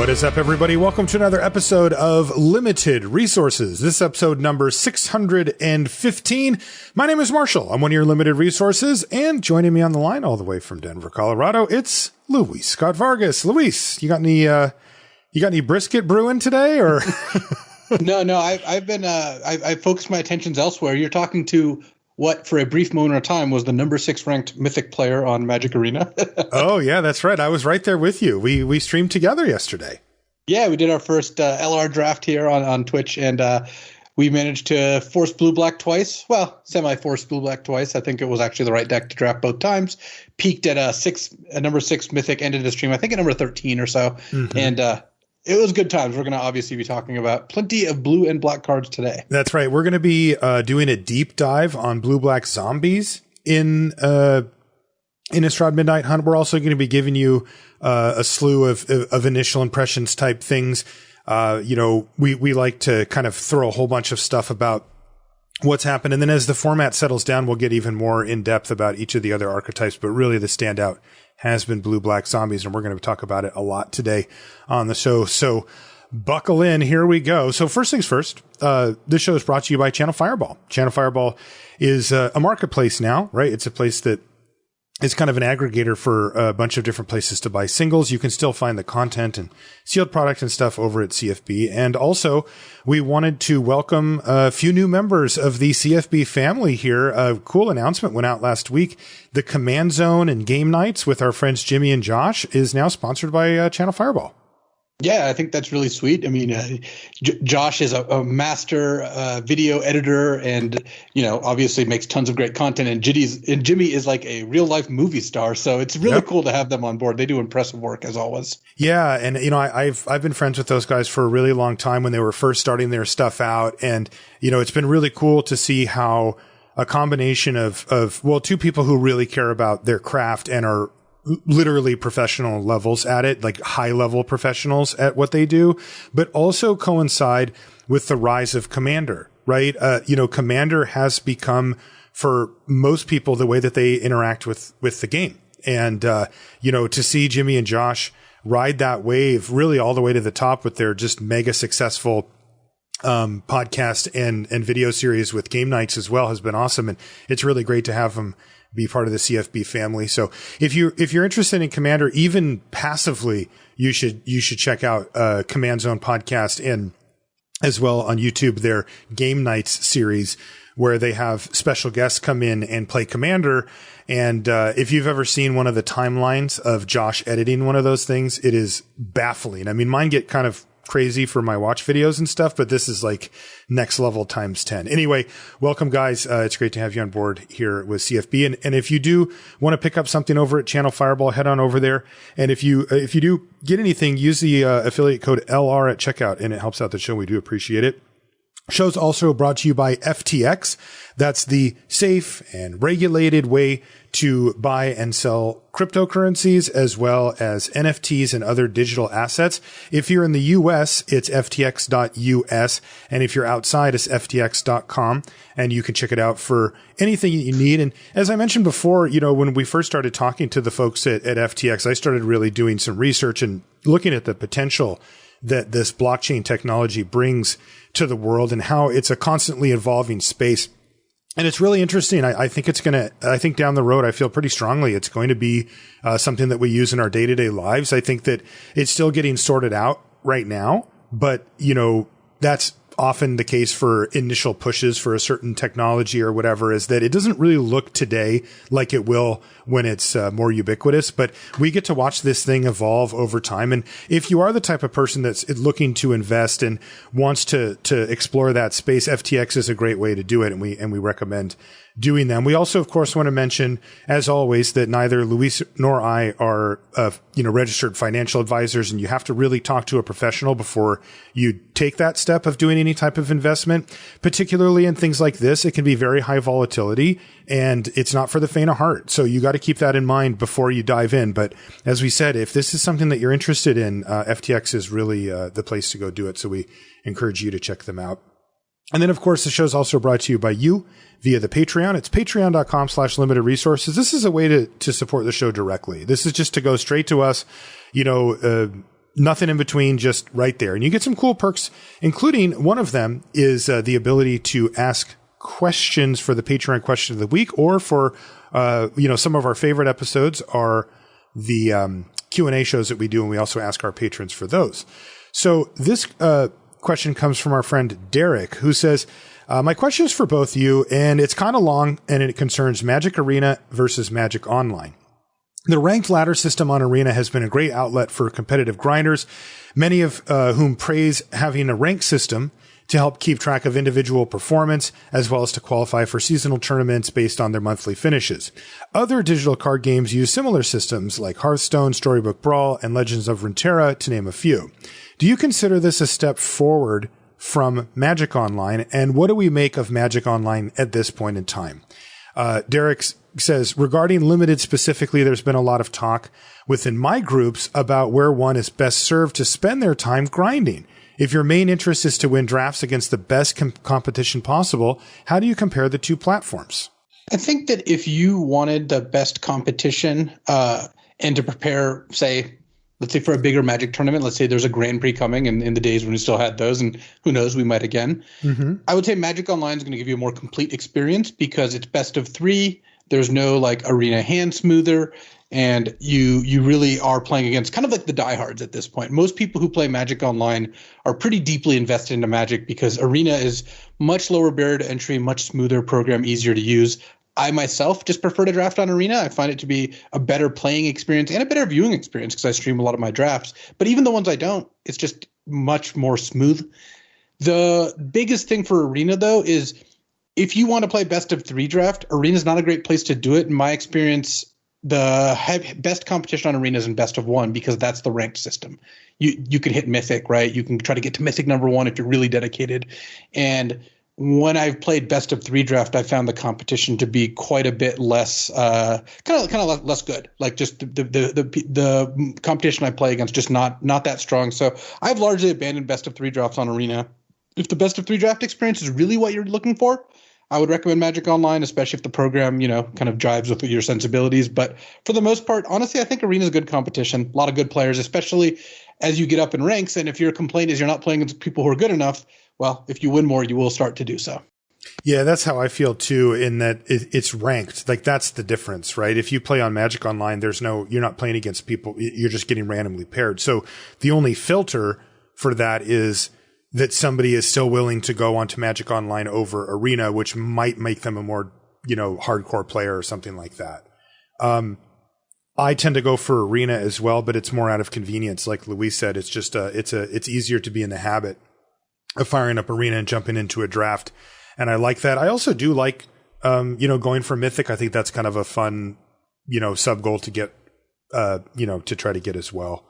What is up, everybody? Welcome to another episode of Limited Resources. This is episode number 615. My name is Marshall. I'm one of your Limited Resources, and joining me on the line all the way from Denver, Colorado, it's Luis Scott-Vargas. Luis, you got any brisket brewing today, or? No. I've focused my attentions elsewhere. You're talking to what, for a brief moment of time, was the number 6 ranked Mythic player on Magic Arena. Oh, yeah, that's right. I was right there with you. We streamed together yesterday. Yeah, we did our first LR draft here on Twitch, and we managed to force blue-black twice. Well, semi-force blue-black twice. I think it was actually the right deck to draft both times. Peaked at a number 6 Mythic, ended the stream, I think, at number 13 or so. Mm-hmm. And it was good times. We're going to obviously be talking about plenty of blue and black cards today. That's right. We're going to be doing a deep dive on blue-black zombies in Innistrad Midnight Hunt. We're also going to be giving you a slew of initial impressions type things. We like to kind of throw a whole bunch of stuff about what's happened. And then as the format settles down, we'll get even more in depth about each of the other archetypes. But really the standout has been blue-black zombies, and we're going to talk about it a lot today on the show. So buckle in. Here we go. So first things first, this show is brought to you by Channel Fireball. Channel Fireball is a marketplace now, right? It's a place that is kind of an aggregator for a bunch of different places to buy singles. You can still find the content and sealed product and stuff over at CFB. And also, we wanted to welcome a few new members of the CFB family here. A cool announcement went out last week. The Command Zone and Game Nights with our friends Jimmy and Josh is now sponsored by Channel Fireball. Yeah, I think that's really sweet. I mean, Josh is a master video editor, and obviously makes tons of great content. And Jimmy is like a real life movie star, so it's really cool to have them on board. They do impressive work as always. Yeah, and I've been friends with those guys for a really long time when they were first starting their stuff out, and it's been really cool to see how a combination of two people who really care about their craft and are literally professional levels at it, like high level professionals at what they do, but also coincide with the rise of Commander, right? Commander has become for most people the way that they interact with the game. And, to see Jimmy and Josh ride that wave really all the way to the top with their just mega successful podcast and video series with Game Nights as well has been awesome. And it's really great to have them be part of the CFB family. So if you're interested in Commander, even passively, you should check out Command Zone podcast and as well on YouTube, their Game Nights series where they have special guests come in and play Commander. And if you've ever seen one of the timelines of Josh editing one of those things, it is baffling. I mean, mine get kind of crazy for my watch videos and stuff, but this is like next level times 10. Anyway, welcome guys. It's great to have you on board here with CFB. And if you do want to pick up something over at Channel Fireball, head on over there. And if you do get anything, use the affiliate code LR at checkout, and it helps out the show. We do appreciate it. Show's also brought to you by FTX. That's the safe and regulated way to buy and sell cryptocurrencies as well as NFTs and other digital assets. If you're in the US, it's ftx.us. And if you're outside, it's ftx.com. And you can check it out for anything you need. And as I mentioned before, when we first started talking to the folks at FTX, I started really doing some research and looking at the potential that this blockchain technology brings to the world and how it's a constantly evolving space. And it's really interesting. I think down the road, I feel pretty strongly it's going to be something that we use in our day-to-day lives. I think that it's still getting sorted out right now, but that's often the case for initial pushes for a certain technology or whatever, is that it doesn't really look today like it will when it's more ubiquitous, but we get to watch this thing evolve over time. And if you are the type of person that's looking to invest and wants to explore that space, FTX is a great way to do it. And we recommend doing them. We also, of course, want to mention, as always, that neither Luis nor I are, registered financial advisors, and you have to really talk to a professional before you take that step of doing any type of investment, particularly in things like this. It can be very high volatility, and it's not for the faint of heart. So you got to keep that in mind before you dive in. But as we said, if this is something that you're interested in, FTX is really the place to go do it. So we encourage you to check them out. And then, of course, the show is also brought to you by you via the Patreon. It's patreon.com/limited resources. This is a way to support the show directly. This is just to go straight to us. nothing in between, just right there. And you get some cool perks, including one of them is the ability to ask questions for the Patreon question of the week, or for, some of our favorite episodes are the Q&A shows that we do, and we also ask our patrons for those. So this question comes from our friend Derek, who says, my question is for both you, and it's kind of long, and it concerns Magic Arena versus Magic Online. The ranked ladder system on Arena has been a great outlet for competitive grinders, many of whom praise having a ranked system to help keep track of individual performance, as well as to qualify for seasonal tournaments based on their monthly finishes. Other digital card games use similar systems like Hearthstone, Storybook Brawl, and Legends of Runeterra, to name a few. Do you consider this a step forward from Magic Online, and what do we make of Magic Online at this point in time? Derek says, regarding Limited specifically, there's been a lot of talk within my groups about where one is best served to spend their time grinding. If your main interest is to win drafts against the best competition possible, how do you compare the two platforms? I think that if you wanted the best competition and to prepare, let's say for a bigger Magic tournament, let's say there's a Grand Prix coming in the days when we still had those, and who knows, we might again. Mm-hmm. I would say Magic Online is going to give you a more complete experience because it's best of 3. There's no like arena hand smoother, and you really are playing against kind of like the diehards at this point. Most people who play Magic Online are pretty deeply invested into Magic because Arena is much lower barrier to entry, much smoother program, easier to use. I myself just prefer to draft on Arena. I find it to be a better playing experience and a better viewing experience because I stream a lot of my drafts. But even the ones I don't, it's just much more smooth. The biggest thing for Arena, though, is if you want to play best of 3 draft, Arena is not a great place to do it. In my experience, the best competition on Arena is in best of 1 because that's the ranked system. You can hit Mythic, right? You can try to get to Mythic number 1 if you're really dedicated. And when I've played best of 3 draft, I found the competition to be quite a bit less, kind of less good. Like just the competition I play against just not that strong. So I've largely abandoned best of 3 drafts on Arena. If the best of 3 draft experience is really what you're looking for, I would recommend Magic Online, especially if the program, kind of jives with your sensibilities. But for the most part, honestly, I think Arena is a good competition. A lot of good players, especially as you get up in ranks. And if your complaint is you're not playing against people who are good enough, well, if you win more, you will start to do so. Yeah, that's how I feel too, in that it's ranked. Like that's the difference, right? If you play on Magic Online, you're not playing against people. You're just getting randomly paired. So the only filter for that is that somebody is still willing to go onto Magic Online over Arena, which might make them a more, hardcore player or something like that. I tend to go for Arena as well, but it's more out of convenience. Like Luis said, it's just it's easier to be in the habit of firing up Arena and jumping into a draft. And I like that. I also do like, going for Mythic. I think that's kind of a fun, sub goal to get, to try to get as well.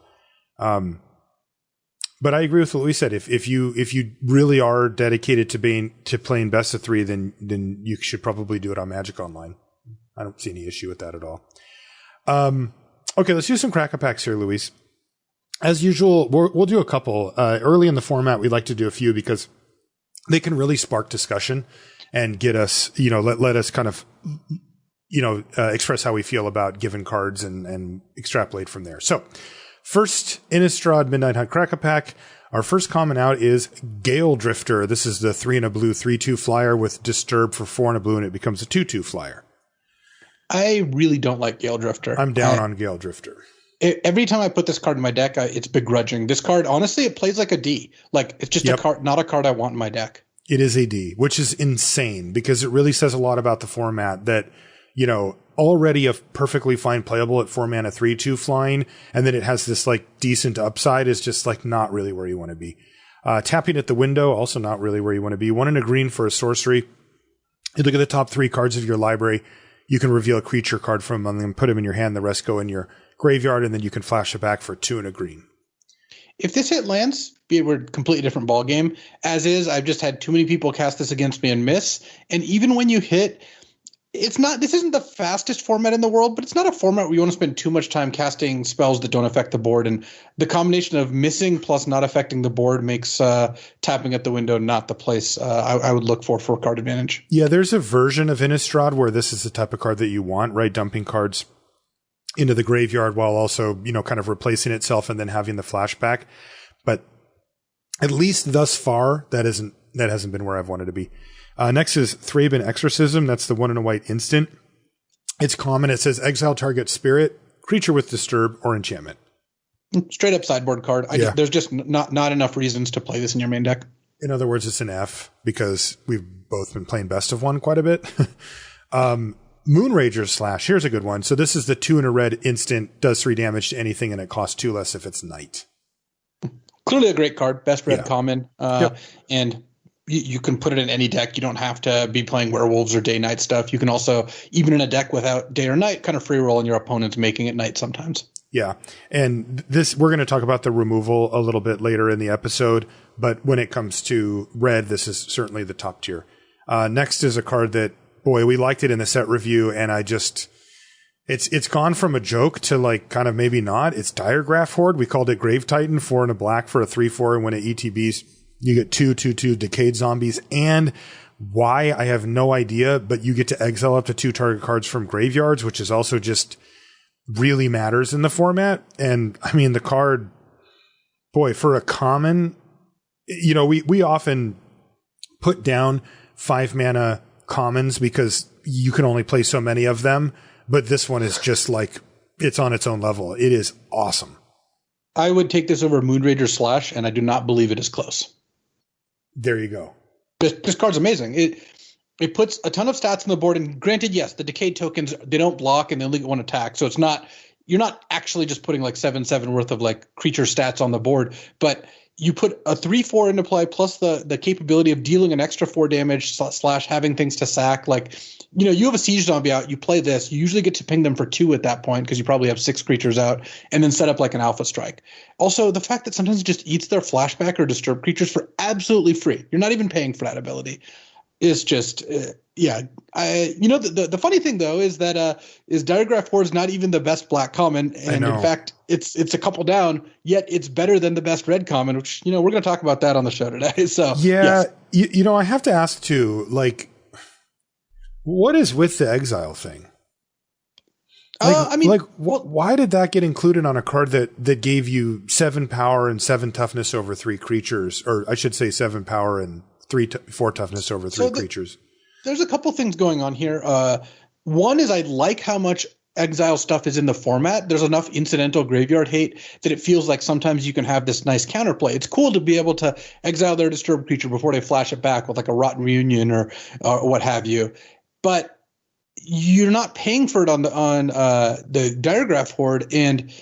But I agree with what we said. If you really are dedicated to playing best of 3, then you should probably do it on Magic Online. I don't see any issue with that at all. Okay, let's do some cracker packs here, Luis. As usual, we'll do a couple. Early in the format, we like to do a few because they can really spark discussion and get us, let us kind of, express how we feel about given cards and extrapolate from there. So, first, Innistrad Midnight Hunt Cracker Pack. Our first comment out is Gale Drifter. This is the 3 and a blue 3/2 flyer with Disturb for 4 and a blue, and it becomes a 2/2 flyer. I really don't like Gale Drifter. I'm down on Gale Drifter. Every time I put this card in my deck, it's begrudging. This card, honestly, it plays like a D. Like it's just a card, not a card I want in my deck. It is a D, which is insane because it really says a lot about the format that, already a perfectly fine playable at 4 mana 3/2 flying, and then it has this like decent upside is just like not really where you want to be. Tapping at the window, also not really where you want to be. 1 and a green for a sorcery. You look at the top 3 cards of your library. You can reveal a creature card from them and put them in your hand. The rest go in your graveyard, and then you can flash it back for 2 and a green. If this hit lands, it were a completely different ball game. As is, I've just had too many people cast this against me and miss. And even when you hit, this isn't the fastest format in the world, but it's not a format where you want to spend too much time casting spells that don't affect the board. And the combination of missing plus not affecting the board makes tapping at the window not the place I would look for card advantage. Yeah, there's a version of Innistrad where this is the type of card that you want, right? Dumping cards into the graveyard while also, kind of replacing itself and then having the flashback. But at least thus far, that hasn't been where I've wanted to be. Next is Thraben Exorcism. That's the 1 and a white instant. It's common. It says exile target spirit, creature with disturb, or enchantment. Straight up sideboard card. There's just not enough reasons to play this in your main deck. In other words, it's an F because we've both been playing best of one quite a bit. Moonrager's Slash. Here's a good one. So this is the 2 and a red instant, does 3 damage to anything, and it costs 2 less if it's night. Clearly a great card. Best red common. And you can put it in any deck. You don't have to be playing werewolves or day-night stuff. You can also, even in a deck without day or night, kind of free roll in your opponent's making it night sometimes. Yeah. And we're going to talk about the removal a little bit later in the episode, but when it comes to red, this is certainly the top tier. Next is a card that, boy, we liked it in the set review, and it's gone from a joke to like kind of maybe not. It's Diregraph Horde. We called it Grave Titan, 4 and a black for a 3/4, and when it ETBs, you get 2/2/2 Decayed Zombies, and why, I have no idea, but you get to exile up to 2 target cards from graveyards, which is also just really matters in the format. And I mean, the card, boy, for a common, we often put down 5 mana commons because you can only play so many of them, but this one is just like, it's on its own level. It is awesome. I would take this over Moonrager Slash, and I do not believe it is close. There you go. This card's amazing. It puts a ton of stats on the board, and granted, yes, the decayed tokens, they don't block and they only get 1 attack, so you're not actually just putting like 7/7 worth of like creature stats on the board, but you put a 3/4 into play plus the capability of dealing an extra 4 damage slash having things to sack. Like, you have a siege zombie out, you play this, you usually get to ping them for 2 at that point because you probably have 6 creatures out, and then set up like an alpha strike. Also, the fact that sometimes it just eats their flashback or disturb creatures for absolutely free. You're not even paying for that ability. Is just the funny thing though is that is Diregraph Horde is not even the best black common, and in fact it's a couple down, yet it's better than the best red common, which we're going to talk about that on the show today. So yeah, yes. I have to ask too, like, what is with the exile thing? Why did that get included on a card that gave you 7 power and 7 toughness over 3 creatures, or I should say 7 power and 4 toughness over 3 creatures? There's a couple things going on here. One is I like how much exile stuff is in the format. There's enough incidental graveyard hate that it feels like sometimes you can have this nice counterplay. It's cool to be able to exile their disturbed creature before they flash it back with like a Rotten Reunion or what have you. But you're not paying for it on the Diregraph Horde, and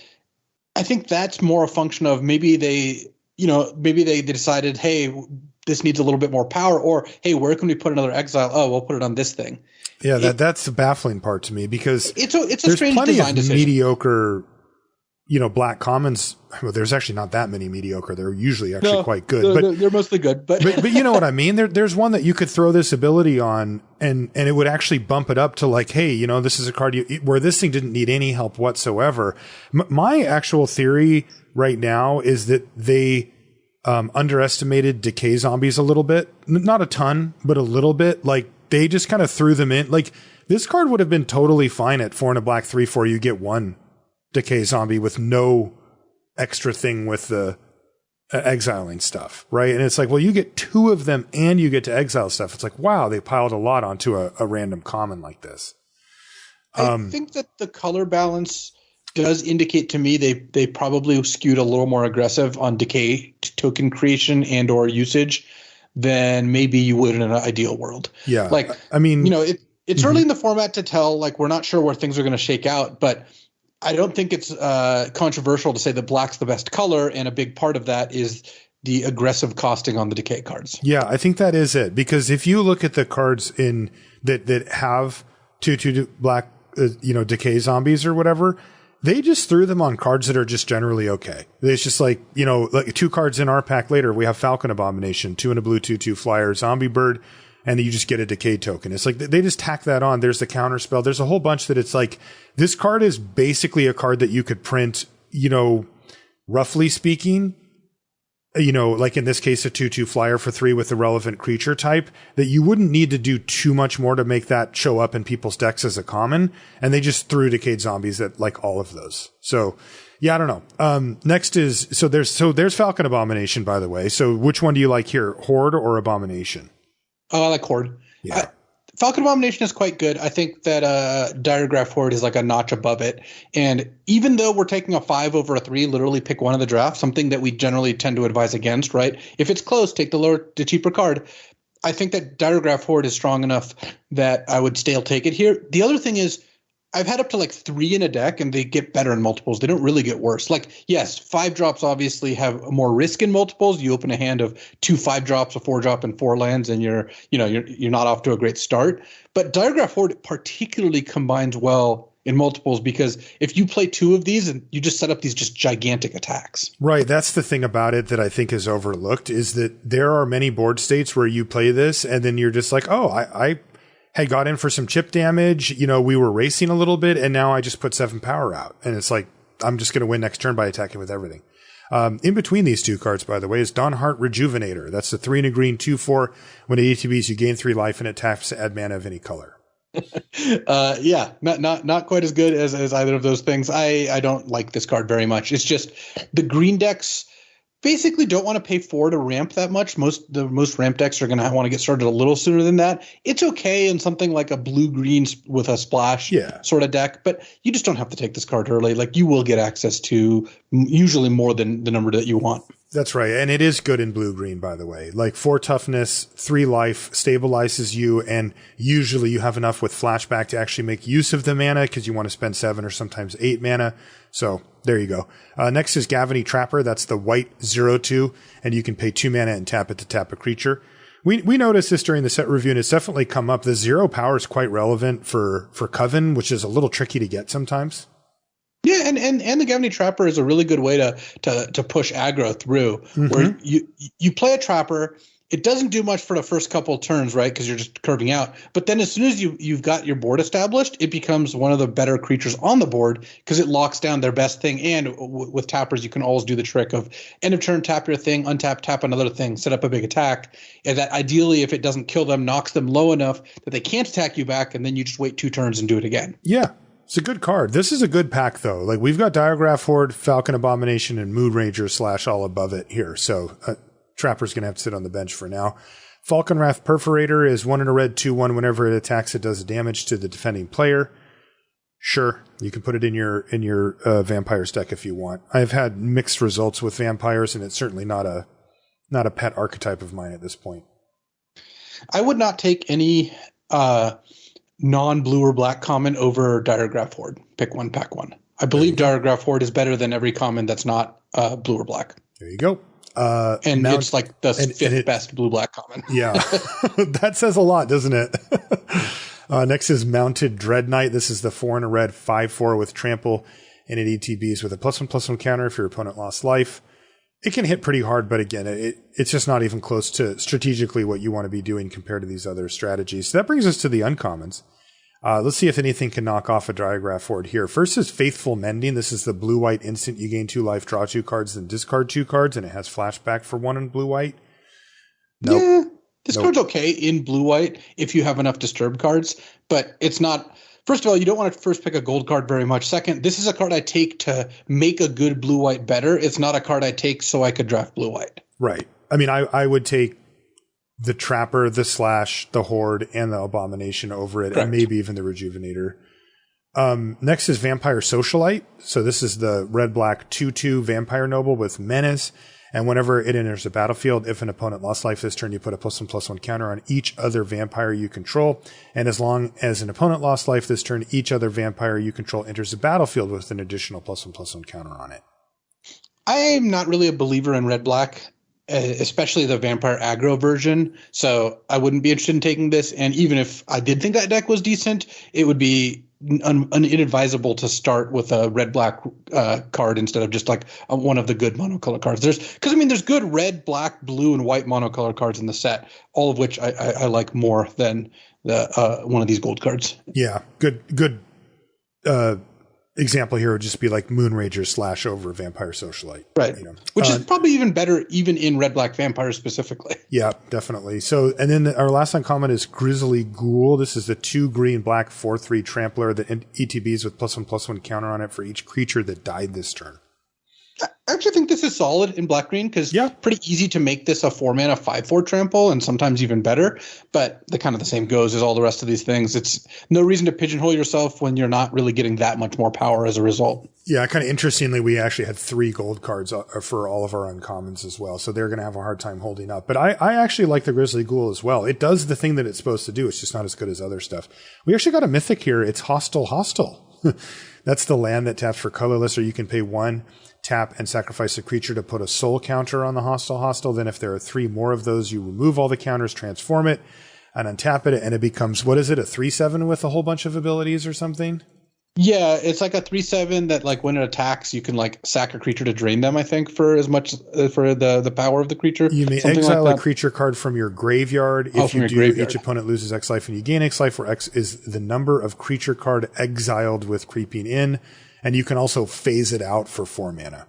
I think that's more a function of maybe they decided, hey, this needs a little bit more power, or hey, where can we put another exile? Oh, we'll put it on this thing. Yeah, that's the baffling part to me, because it's a strange design decision. Mediocre, black commons. Well, there's actually not that many mediocre. They're usually actually quite good, but they're mostly good. But you know what I mean? There's one that you could throw this ability on, and it would actually bump it up to like, hey, this is a card where this thing didn't need any help whatsoever. My actual theory right now is that they underestimated decay zombies a little bit, not a ton, but a little bit. Like, they just kind of threw them in. Like, this card would have been totally fine at 4 and a black 3/4. You get 1 decay zombie with no extra thing with the exiling stuff, right? And it's like, well, you get 2 of them and you get to exile stuff. It's like, wow, they piled a lot onto a random common like this. I think that the color balance does indicate to me they probably skewed a little more aggressive on decay token creation and or usage than maybe you would in an ideal world. Yeah. Like, I mean, it's early in the format to tell, like, we're not sure where things are going to shake out, but I don't think it's controversial to say that black's the best color, and a big part of that is the aggressive costing on the decay cards. Yeah, I think that is it, because if you look at the cards in that have 2/2 black, decay zombies or whatever, they just threw them on cards that are just generally okay. It's just like, like 2 cards in our pack later, we have Falcon Abomination, 2 and a blue 2/2 flyer, Zombie Bird, and you just get a decay token. It's like they just tack that on. There's the counter spell. There's a whole bunch that it's like, this card is basically a card that you could print, roughly speaking, like in this case, a 2/2 flyer for 3 with the relevant creature type, that you wouldn't need to do too much more to make that show up in people's decks as a common. And they just threw Decayed Zombies at like all of those. So yeah, I don't know. Next is, there's Falcon Abomination, by the way. So which one do you like here? Horde or Abomination? Oh, I like Horde. Yeah. Falcon Abomination is quite good. I think that Diregraph Horde is like a notch above it. And even though we're taking a 5 over a 3, literally pick one of the draft, something that we generally tend to advise against, right? If it's close, take the cheaper card. I think that Diregraph Horde is strong enough that I would still take it here. The other thing is, I've had up to like 3 in a deck, and they get better in multiples. They don't really get worse. Like, yes, 5 drops obviously have more risk in multiples. You open a hand of 2 5-drops, a 4-drop, and 4 lands, and you're not off to a great start. But Diregraph Horde particularly combines well in multiples, because if you play 2 of these, and you just set up these just gigantic attacks. Right. That's the thing about it that I think is overlooked, is that there are many board states where you play this, and then you're just like, oh, I had got in for some chip damage. We were racing a little bit, and now I just put 7 power out. And it's like, I'm just going to win next turn by attacking with everything. In between these 2 cards, by the way, is Dawnheart Rejuvenator. That's the 3 and a green 2/4. When it ATBs, you gain 3 life, and it taps to add mana of any color. Yeah, not quite as good as either of those things. I don't like this card very much. It's just the green decks basically don't want to pay 4 to ramp that much. Most ramp decks are going to want to get started a little sooner than that. It's okay in something like a blue-green with a splash sort of deck, but you just don't have to take this card early. Like, you will get access to usually more than the number that you want. That's right. And it is good in blue-green, by the way. Like 4 toughness, 3 life, stabilizes you, and usually you have enough with flashback to actually make use of the mana, because you want to spend 7 or sometimes 8 mana. So there you go. Next is Gavany Trapper. That's the white 0/2, and you can pay 2 mana and tap it to tap a creature. We noticed this during the set review, and it's definitely come up. The 0 power is quite relevant for Coven, which is a little tricky to get sometimes. Yeah, and the Gavany Trapper is a really good way to push aggro through, where you play a Trapper. It doesn't do much for the first couple of turns, right? Because you're just curving out. But then as soon as you've got your board established, it becomes one of the better creatures on the board, because it locks down their best thing. And with tappers, you can always do the trick of end of turn, tap your thing, untap, tap another thing, set up a big attack. And that ideally, if it doesn't kill them, knocks them low enough that they can't attack you back, and then you just wait 2 turns and do it again. Yeah. It's a good card. This is a good pack, though. Like, we've got Diregraph Horde, Falcon Abomination, and Moon Ranger / all above it here. So Trapper's going to have to sit on the bench for now. Falcon Wrath Perforator is 1 in a red, 2/1. Whenever it attacks, it does damage to the defending player. Sure, you can put it in your Vampires deck if you want. I've had mixed results with Vampires, and it's certainly not a pet archetype of mine at this point. I would not take any non-blue or black common over Diregraph Horde. Pick one, pack one. I believe Diregraph Horde is better than every common that's not blue or black. There you go. It's like the 5th best blue-black common. Yeah. That says a lot, doesn't it? Next is Mounted Dread Knight. This is the 4 in a red 5/4 with trample, and it ETBs with a +1/+1 counter if your opponent lost life. It can hit pretty hard, but again, it's just not even close to strategically what you want to be doing compared to these other strategies. So that brings us to the uncommons. Let's see if anything can knock off a Diregraph Horde here. First is Faithful Mending. This is the blue-white instant. You gain 2 life, draw 2 cards, then discard 2 cards, and it has flashback for 1 in blue-white. Nope. Yeah, this card's okay in blue-white if you have enough disturb cards, but it's not. First of all, you don't want to first pick a gold card very much. Second, this is a card I take to make a good blue-white better. It's not a card I take so I could draft blue-white. Right. I mean, I would take the Trapper, the Slash, the Horde, and the Abomination over it, and maybe even the Rejuvenator. Next is Vampire Socialite. So this is the red-black 2/2 Vampire Noble with Menace. And whenever it enters the battlefield, if an opponent lost life this turn, you put a +1/+1 counter on each other vampire you control. And as long as an opponent lost life this turn, each other vampire you control enters the battlefield with an additional +1/+1 counter on it. I am not really a believer in red-black, especially the vampire aggro version. So I wouldn't be interested in taking this. And even if I did think that deck was decent, it would be inadvisable to start with a red-black card instead of just like one of the good monocolor cards. There's good red, black, blue, and white monocolor cards in the set, all of which I like more than the one of these gold cards. Yeah, good example here would just be like Moonrager / over Vampire Socialite. Right. Which is probably even better even in Red-Black Vampire specifically. Yeah, definitely. So, and then our last uncommon is Grizzly Ghoul. This is the 2 green/black 4/3 trampler that ETBs with +1/+1 counter on it for each creature that died this turn. I actually think this is solid in black-green because pretty easy to make this a 4-mana 5/4 trample and sometimes even better. But the kind of the same goes as all the rest of these things. It's no reason to pigeonhole yourself when you're not really getting that much more power as a result. Yeah, kind of interestingly, we actually had 3 gold cards for all of our uncommons as well. So they're going to have a hard time holding up. But I actually like the Grizzly Ghoul as well. It does the thing that it's supposed to do. It's just not as good as other stuff. We actually got a mythic here. It's Hostile. That's the land that taps for colorless, or you can pay 1. Tap and sacrifice a creature to put a soul counter on the hostile. Then if there are 3 more of those, you remove all the counters, transform it, and untap it, and it becomes, what is it, a 3/7 with a whole bunch of abilities or something? Yeah, it's like a 3/7 that like when it attacks, you can like sack a creature to drain them, I think, for as much for the power of the creature. You may exile a creature card from your graveyard. If you do, each opponent loses X life and you gain X life, where X is the number of creature card exiled with creeping in. And you can also phase it out for 4 mana.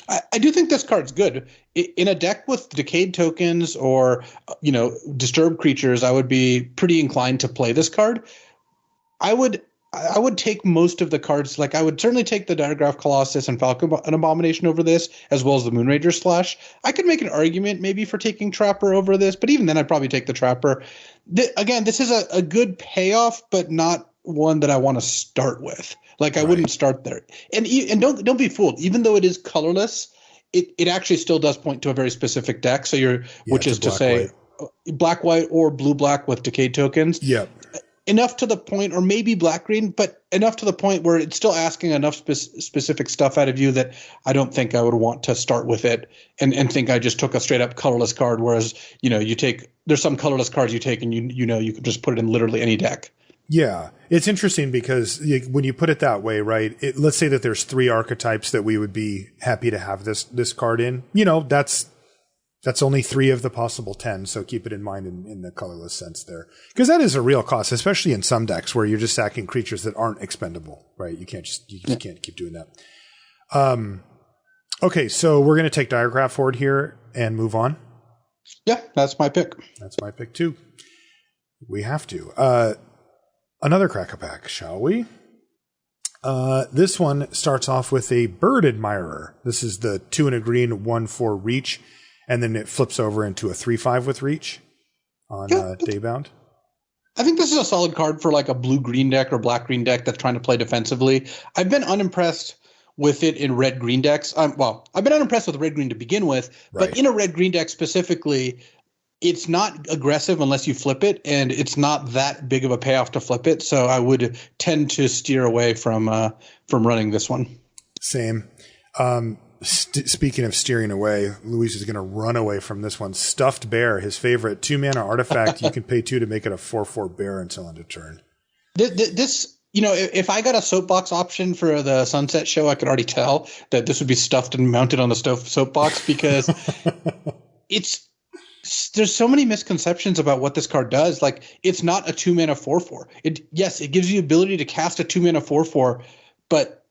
I do think this card's good. In a deck with decayed tokens or, disturbed creatures, I would be pretty inclined to play this card. I would take most of the cards. Like I would certainly take the Diregraph Colossus and Falcon an Abomination over this, as well as the Moonrager Slash. I could make an argument maybe for taking Trapper over this, but even then I'd probably take the Trapper. Again, this is a good payoff, but not one that I want to start with. Like I wouldn't start there. And don't be fooled. Even though it is colorless, it actually still does point to a very specific deck. So which is to say black, white, or blue, black with decayed tokens. Yep. Enough to the point, or maybe black, green, but enough to the point where it's still asking enough specific stuff out of you that I don't think I would want to start with it and think I just took a straight up colorless card. Whereas, there's some colorless cards you take and you can just put it in literally any deck. Yeah, it's interesting because when you put it that way, right? Let's say that there's 3 archetypes that we would be happy to have this card in. That's only 3 of the possible 10. So keep it in mind in the colorless sense there, because that is a real cost, especially in some decks where you're just sacking creatures that aren't expendable, right? You can't keep doing that. Okay, so we're going to take Diregraph Horde here and move on. Yeah, that's my pick. That's my pick too. We have to. Another crack-a-pack, shall we? This one starts off with a Bird Admirer. This is the 2 and a green, 1/4 reach, and then it flips over into a 3/5 with reach on Daybound. I think this is a solid card for like a blue-green deck or black-green deck that's trying to play defensively. I've been unimpressed with it in red-green decks. I've been unimpressed with red-green to begin with, but in a red-green deck specifically, it's not aggressive unless you flip it, and it's not that big of a payoff to flip it. So I would tend to steer away from running this one. Same. Speaking of steering away, Luis is going to run away from this one. Stuffed Bear, his favorite 2-mana artifact. You can pay 2 to make it a 4/4 bear until end of turn. This, if I got a soapbox option for the Sunset Show, I could already tell that this would be stuffed and mounted on the soapbox because there's so many misconceptions about what this card does. Like, it's not a 2-mana 4/4. It gives you the ability to cast a 2-mana 4/4, but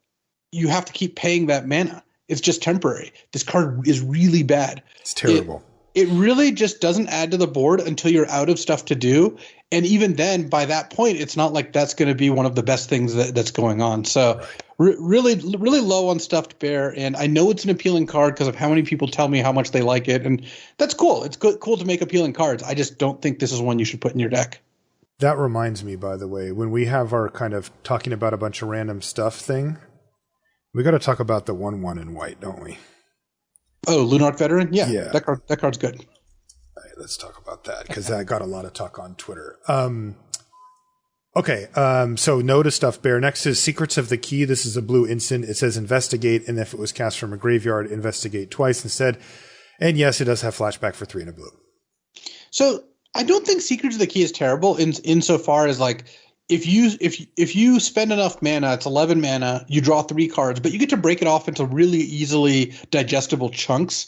you have to keep paying that mana. It's just temporary. This card is really bad. It's terrible. It really just doesn't add to the board until you're out of stuff to do. And even then, by that point, it's not like that's going to be one of the best things that's going on. So really, really low on Stuffed Bear. And I know it's an appealing card because of how many people tell me how much they like it. And that's cool. It's cool to make appealing cards. I just don't think this is one you should put in your deck. That reminds me, by the way, when we have our kind of talking about a bunch of random stuff thing, we got to talk about the 1/1 in white, don't we? Oh, Lunar Veteran? Yeah. That card's good. All right, let's talk about that because that got a lot of talk on Twitter. So no to Stuffed Bear. Next is Secrets of the Key. This is a blue instant. It says investigate, and if it was cast from a graveyard, investigate twice instead. And yes, it does have flashback for 3 and a blue. So I don't think Secrets of the Key is terrible insofar as like if you spend enough mana, it's 11 mana, you draw 3 cards, but you get to break it off into really easily digestible chunks,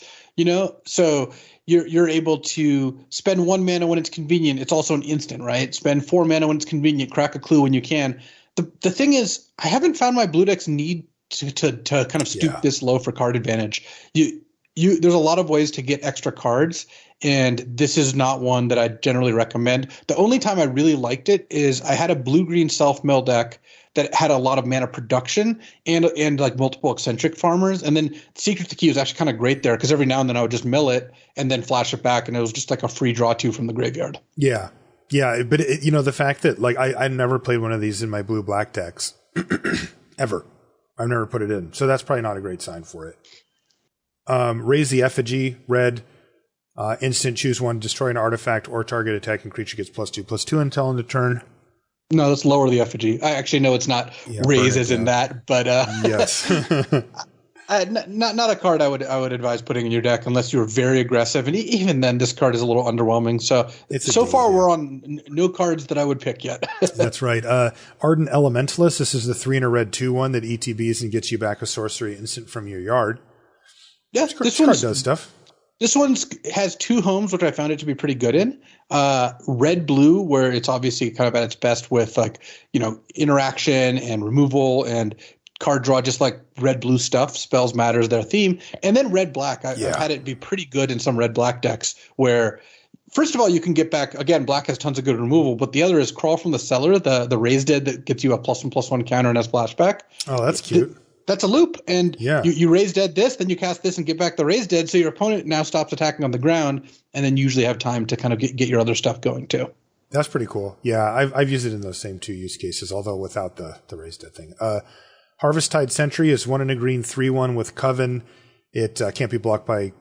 So you're able to spend 1 mana when it's convenient. It's also an instant, right? Spend 4 mana when it's convenient, crack a clue when you can. the thing is, I haven't found my blue decks need to kind of stoop this low for card advantage. There's a lot of ways to get extra cards, and this is not one that I generally recommend. The only time I really liked it is I had a blue-green self-mill deck that had a lot of mana production and like multiple eccentric farmers. And then Secret of the Key was actually kind of great there because every now and then I would just mill it and then flash it back, and it was just like a free draw 2 from the graveyard. Yeah. Yeah, but the fact that like I never played one of these in my blue-black decks ever. I've never put it in. So that's probably not a great sign for it. Raise the Effigy, red. Instant, choose one, destroy an artifact or target attacking creature gets +2/+2 until end of turn. No, let's lower the Effigy. I actually know it's not raise as in that, but yes. Not a card I would advise putting in your deck unless you're very aggressive, and even then, this card is a little underwhelming. So far, we're on no cards that I would pick yet. That's right. Ardent Elementalist. This is the 3 and a red 2/1 that ETBs and gets you back a sorcery instant from your yard. Yeah, this card does stuff. This one has 2 homes, which I found it to be pretty good in. Red blue, where it's obviously kind of at its best with interaction and removal and card draw, just like red blue stuff. Spells matters their theme. And then red black. I've had it be pretty good in some red black decks where, first of all, you can get back, again, black has tons of good removal, but the other is Crawl from the Cellar, the Raise Dead that gets you a +1/+1 counter and has flashback. Oh, that's cute. That's a loop, and you raise dead this, then you cast this and get back the raise dead, so your opponent now stops attacking on the ground, and then usually have time to kind of get your other stuff going too. That's pretty cool. Yeah, I've used it in those same 2 use cases, although without the raise dead thing. Harvesttide Sentry is 1 and a green 3/1 with Coven. It can't be blocked by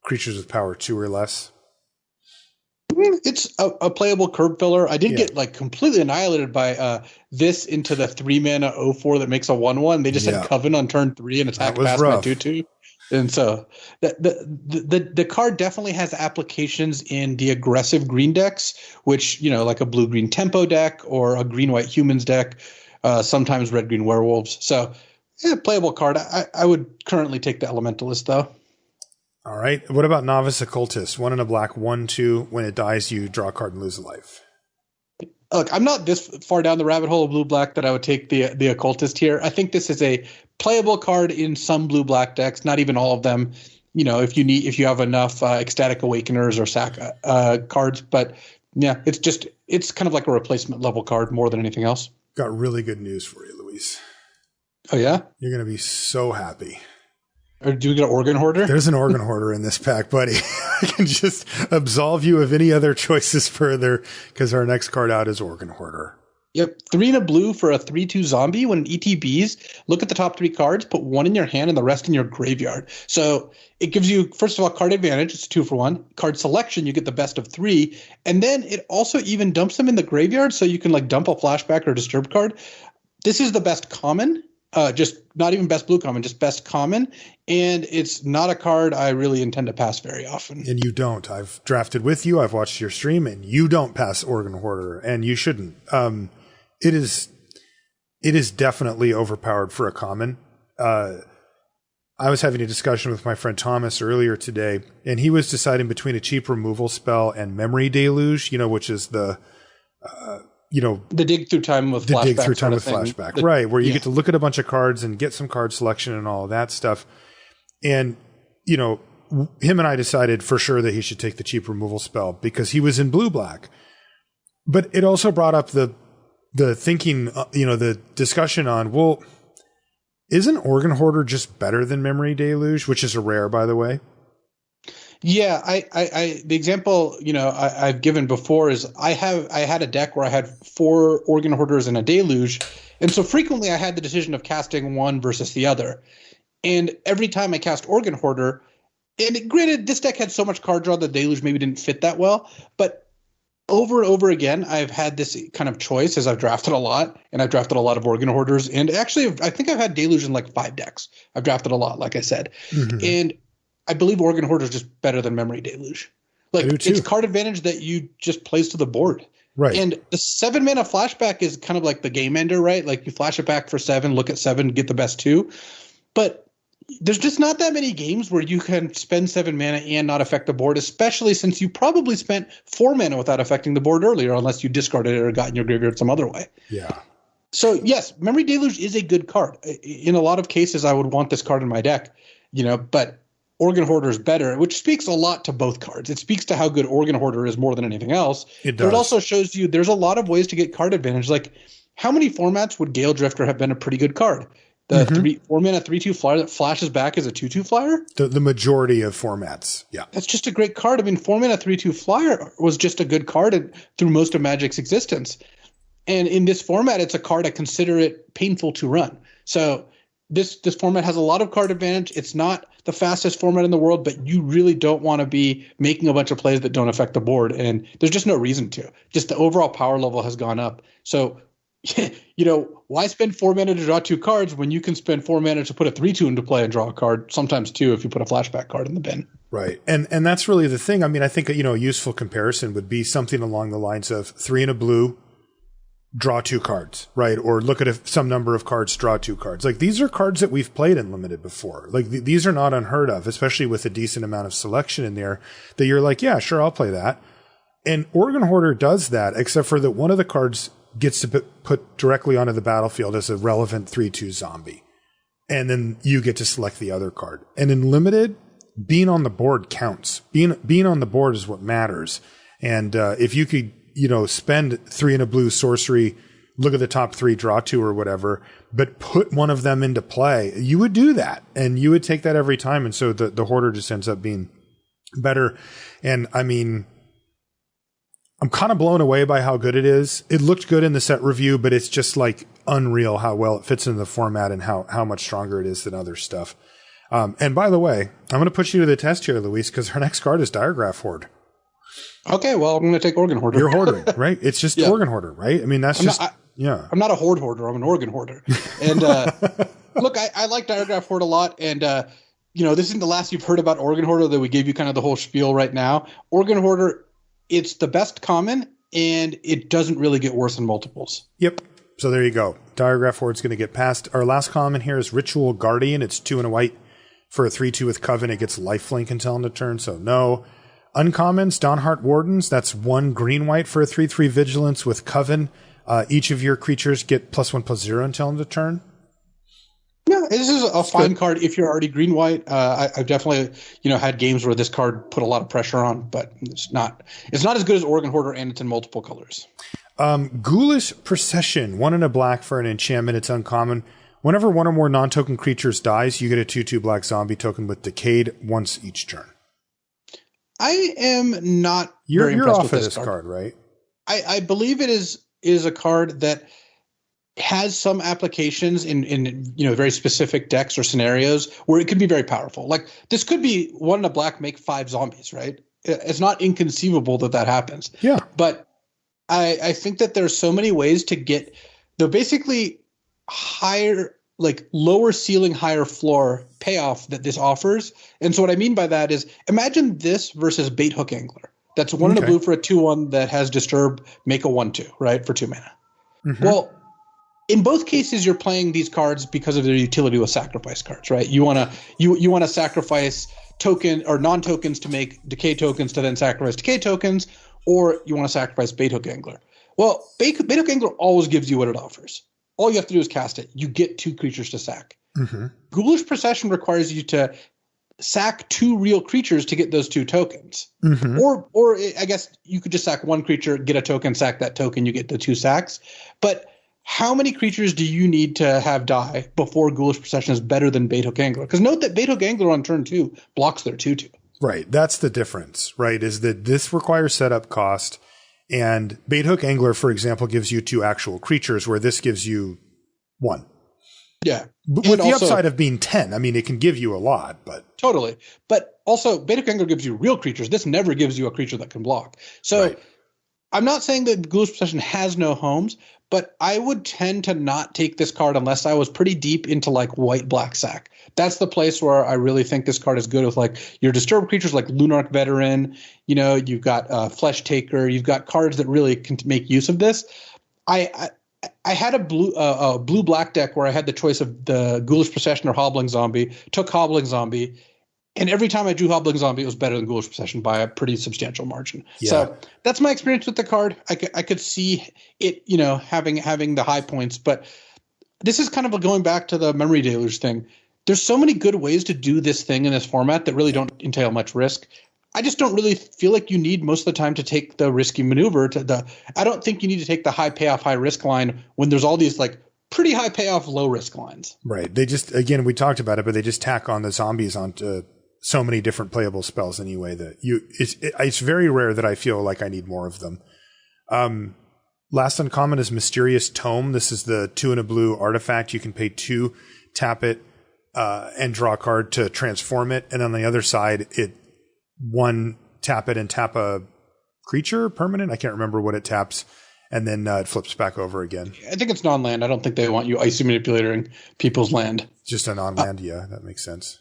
creatures with power 2 or less. It's a playable curb filler. I did get like completely annihilated by this into the 3 mana 0/4 that makes a 1/1. They just had Coven on turn 3 and attack past my 2/2. And so the card definitely has applications in the aggressive green decks, which, like a blue-green tempo deck or a green-white humans deck, sometimes red-green werewolves. So playable card. I would currently take the Elementalist though. All right. What about Novice Occultist? 1 and a black 1/2. When it dies, you draw a card and lose a life. Look, I'm not this far down the rabbit hole of blue-black that I would take the Occultist here. I think this is a playable card in some blue-black decks, not even all of them. If you have enough Ecstatic Awakeners or sack cards, but yeah, it's kind of like a replacement level card more than anything else. Got really good news for you, Luis. Oh yeah, you're gonna be so happy. Or do we get an Organ Hoarder? There's an Organ Hoarder in this pack, buddy. I can just absolve you of any other choices further because our next card out is Organ Hoarder. Yep. 3 and a blue for a 3/2 zombie. When ETBs, look at the top 3 cards, put 1 in your hand and the rest in your graveyard. So it gives you, first of all, card advantage. It's 2 for 1. Card selection, you get the best of 3. And then it also even dumps them in the graveyard so you can like dump a flashback or disturb card. This is the best common. Just not even best blue common, just best common. And it's not a card I really intend to pass very often. And you don't. I've drafted with you. I've watched your stream, and you don't pass Organ Hoarder, and you shouldn't. It is definitely overpowered for a common. I was having a discussion with my friend Thomas earlier today, and he was deciding between a cheap removal spell and Memory Deluge, which is the dig through time with flashback, right? Where you get to look at a bunch of cards and get some card selection and all of that stuff. And him and I decided for sure that he should take the cheap removal spell because he was in blue-black. But it also brought up the thinking, the discussion on, well, isn't Organ Hoarder just better than Memory Deluge, which is a rare, by the way? Yeah, the example I've given before is I had a deck where I had 4 Organ Hoarders and a Deluge, and so frequently I had the decision of casting one versus the other. And every time I cast Organ Hoarder, and granted this deck had so much card draw that Deluge maybe didn't fit that well, but over and over again I've had this kind of choice as I've drafted a lot, and I've drafted a lot of Organ Hoarders, and actually I think I've had Deluge in like 5 decks. I've drafted a lot, like I said, and I believe Organ Hoarder is just better than Memory Deluge. Like, it's card advantage that you just plays to the board. Right. And the 7 mana flashback is kind of like the game ender, right? Like, you flash it back for 7, look at 7, get the best 2. But there's just not that many games where you can spend 7 mana and not affect the board, especially since you probably spent 4 mana without affecting the board earlier, unless you discarded it or got in your graveyard some other way. Yeah. So yes, Memory Deluge is a good card. In a lot of cases, I would want this card in my deck, but Organ Hoarder is better, which speaks a lot to both cards. It speaks to how good Organ Hoarder is more than anything else. It does. But it also shows you there's a lot of ways to get card advantage. Like, how many formats would Gale Drifter have been a pretty good card? The 4-mana 3/2 flyer that flashes back as a 2/2 flyer? The majority of formats, yeah. That's just a great card. I mean, 4-mana 3/2 flyer was just a good card through most of Magic's existence. And in this format, it's a card I consider it painful to run. So this format has a lot of card advantage. It's not the fastest format in the world, but you really don't want to be making a bunch of plays that don't affect the board. And there's just no reason to. Just the overall power level has gone up. So, why spend 4 mana to draw 2 cards when you can spend 4 mana to put a 3/2 into play and draw a card, sometimes 2 if you put a flashback card in the bin. Right. And that's really the thing. I mean, I think, a useful comparison would be something along the lines of 3 and a blue, draw 2 cards, right? Or look at some number of cards, draw 2 cards. Like, these are cards that we've played in Limited before. Like, these are not unheard of, especially with a decent amount of selection in there, that you're like, yeah, sure, I'll play that. And Organ Hoarder does that, except for that one of the cards gets to put directly onto the battlefield as a relevant 3/2 zombie. And then you get to select the other card. And in Limited, being on the board counts. Being on the board is what matters. And if you could, spend 3 and a blue sorcery, look at the top 3, draw 2 or whatever, but put one of them into play, you would do that. And you would take that every time. And so the Hoarder just ends up being better. And I mean, I'm kind of blown away by how good it is. It looked good in the set review, but it's just like unreal how well it fits into the format and how much stronger it is than other stuff. And by the way, I'm going to put you to the test here, Luis, because our next card is Diregraph Horde. Okay, well, I'm going to take Organ Hoarder. You're hoarding, right? It's just Organ Hoarder, right? I mean, I'm not a Horde Hoarder. I'm an Organ Hoarder. And look, I like Diregraph Horde a lot. And, this isn't the last you've heard about Organ Hoarder, that we gave you kind of the whole spiel right now. Organ Hoarder, it's the best common, and it doesn't really get worse in multiples. Yep. So there you go. Diregraph Horde's going to get past. Our last common here is Ritual Guardian. It's 2 and a white for a 3/2 with Coven. It gets lifelink until end of turn, so no. Uncommons, Dawnheart Wardens. That's 1 green-white for a 3/3 Vigilance with Coven. Each of your creatures get +1/+0 until end of turn. Yeah, this is a fine card if you're already green-white. I've definitely, had games where this card put a lot of pressure on, but it's not as good as Organ Hoarder, and it's in multiple colors. Ghoulish Procession, 1 and a black for an enchantment. It's uncommon. Whenever one or more non-token creatures dies, you get a 2/2 black zombie token with Decayed once each turn. I am not. You're off of this card, right? I believe it is a card that has some applications in very specific decks or scenarios where it could be very powerful. Like, this could be 1 and a black, make 5 zombies, right? It's not inconceivable that happens. Yeah. But I think that there's so many ways to get the basically higher, like lower ceiling, higher floor payoff that this offers. And so what I mean by that is, imagine this versus Bait Hook Angler. That's 1 and a blue for a 2/1 that has Disturb, make a 1/2, right? For 2 mana. Mm-hmm. Well, in both cases, you're playing these cards because of their utility with sacrifice cards, right? You want to sacrifice token or non-tokens to make decay tokens to then sacrifice decay tokens, or you want to sacrifice Bait Hook Angler. Well, Bait Hook Angler always gives you what it offers. All you have to do is cast it. You get 2 creatures to sack. Mm-hmm. Ghoulish Procession requires you to sack 2 real creatures to get those 2 tokens. Mm-hmm. Or I guess you could just sack 1 creature, get a token, sack that token, you get the 2 sacks. But how many creatures do you need to have die before Ghoulish Procession is better than Bait Hook Angler? Because note that Bait Hook Angler on turn 2 blocks their 2/2. Right. That's the difference, right? Is that this requires setup cost, and Bait Hook Angler, for example, gives you 2 actual creatures, where this gives you 1. Yeah. But with the upside of being 10. I mean, it can give you a lot, but. Totally. But also, Bait Hook Angler gives you real creatures. This never gives you a creature that can block. So right. I'm not saying that Ghoulish Procession has no homes, but I would tend to not take this card unless I was pretty deep into like white-black sack. That's the place where I really think this card is good with like your disturbed creatures like Lunar Veteran. You've got Flesh Taker. You've got cards that really can make use of this. I had a blue-black deck where I had the choice of the Ghoulish Procession or Hobbling Zombie. Took Hobbling Zombie. And every time I drew Hobbling Zombie, it was better than Ghoulish Possession by a pretty substantial margin. Yeah. So that's my experience with the card. I could see it, having the high points, but this is kind of going back to the memory deluge thing. There's so many good ways to do this thing in this format that really don't entail much risk. I just don't really feel like you need most of the time to take the risky maneuver I don't think you need to take the high payoff, high risk line when there's all these like pretty high payoff, low risk lines. Right. They just, again, we talked about it, but they just tack on the zombies onto so many different playable spells anyway that it's very rare that I feel like I need more of them. Last uncommon is Mysterious Tome. This is the 2 and a blue artifact. You can pay 2, tap it, and draw a card to transform it. And on the other side, 1, tap it and tap a creature, permanent. I can't remember what it taps. And then it flips back over again. I think it's non-land. I don't think they want you icy manipulating people's land. Just a non-land. Yeah, that makes sense.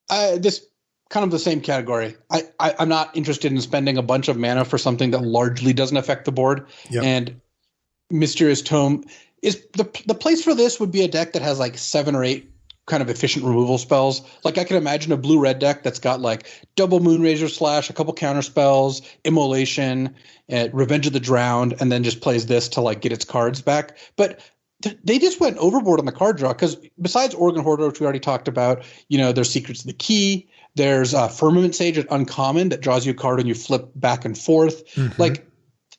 This kind of the same category. I'm not interested in spending a bunch of mana for something that largely doesn't affect the board. Yep. And Mysterious Tome is the place for this would be a deck that has like 7 or 8 kind of efficient removal spells. Like I could imagine a blue-red deck that's got like double Moonrazor Slash, a couple counter spells, Immolation, Revenge of the Drowned, and then just plays this to like get its cards back. But they just went overboard on the card draw because besides Organ Hoarder, which we already talked about, there's Secrets of the Key. There's Firmament Sage at Uncommon that draws you a card and you flip back and forth. Mm-hmm. Like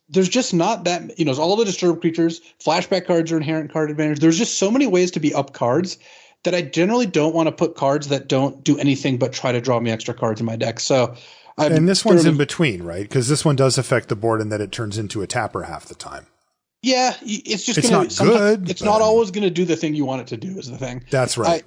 there's just not that, all the Disturbed creatures, flashback cards are inherent card advantage. There's just so many ways to be up cards that I generally don't want to put cards that don't do anything but try to draw me extra cards in my deck. So, and this one's in between, right? Because this one does affect the board in that it turns into a tapper half the time. Yeah, it's just it's not good. It's not always going to do the thing you want it to do. Is the thing. That's right.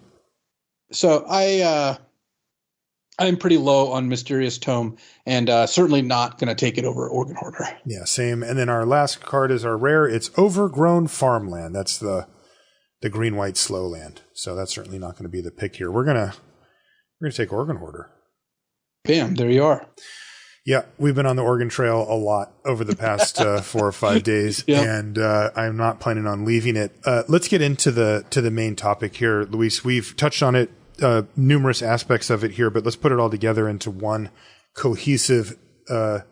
I'm pretty low on Mysterious Tome, and certainly not going to take it over Organ Hoarder. Yeah, same. And then our last card is our rare. It's Overgrown Farmland. That's the green-white slow land. So that's certainly not going to be the pick here. We're gonna take Organ Hoarder. Bam! There you are. Yeah, we've been on the Oregon Trail a lot over the past 4 or 5 days, yep. And I'm not planning on leaving it. Let's get into the main topic here, Luis. We've touched on it, numerous aspects of it here, but let's put it all together into one cohesive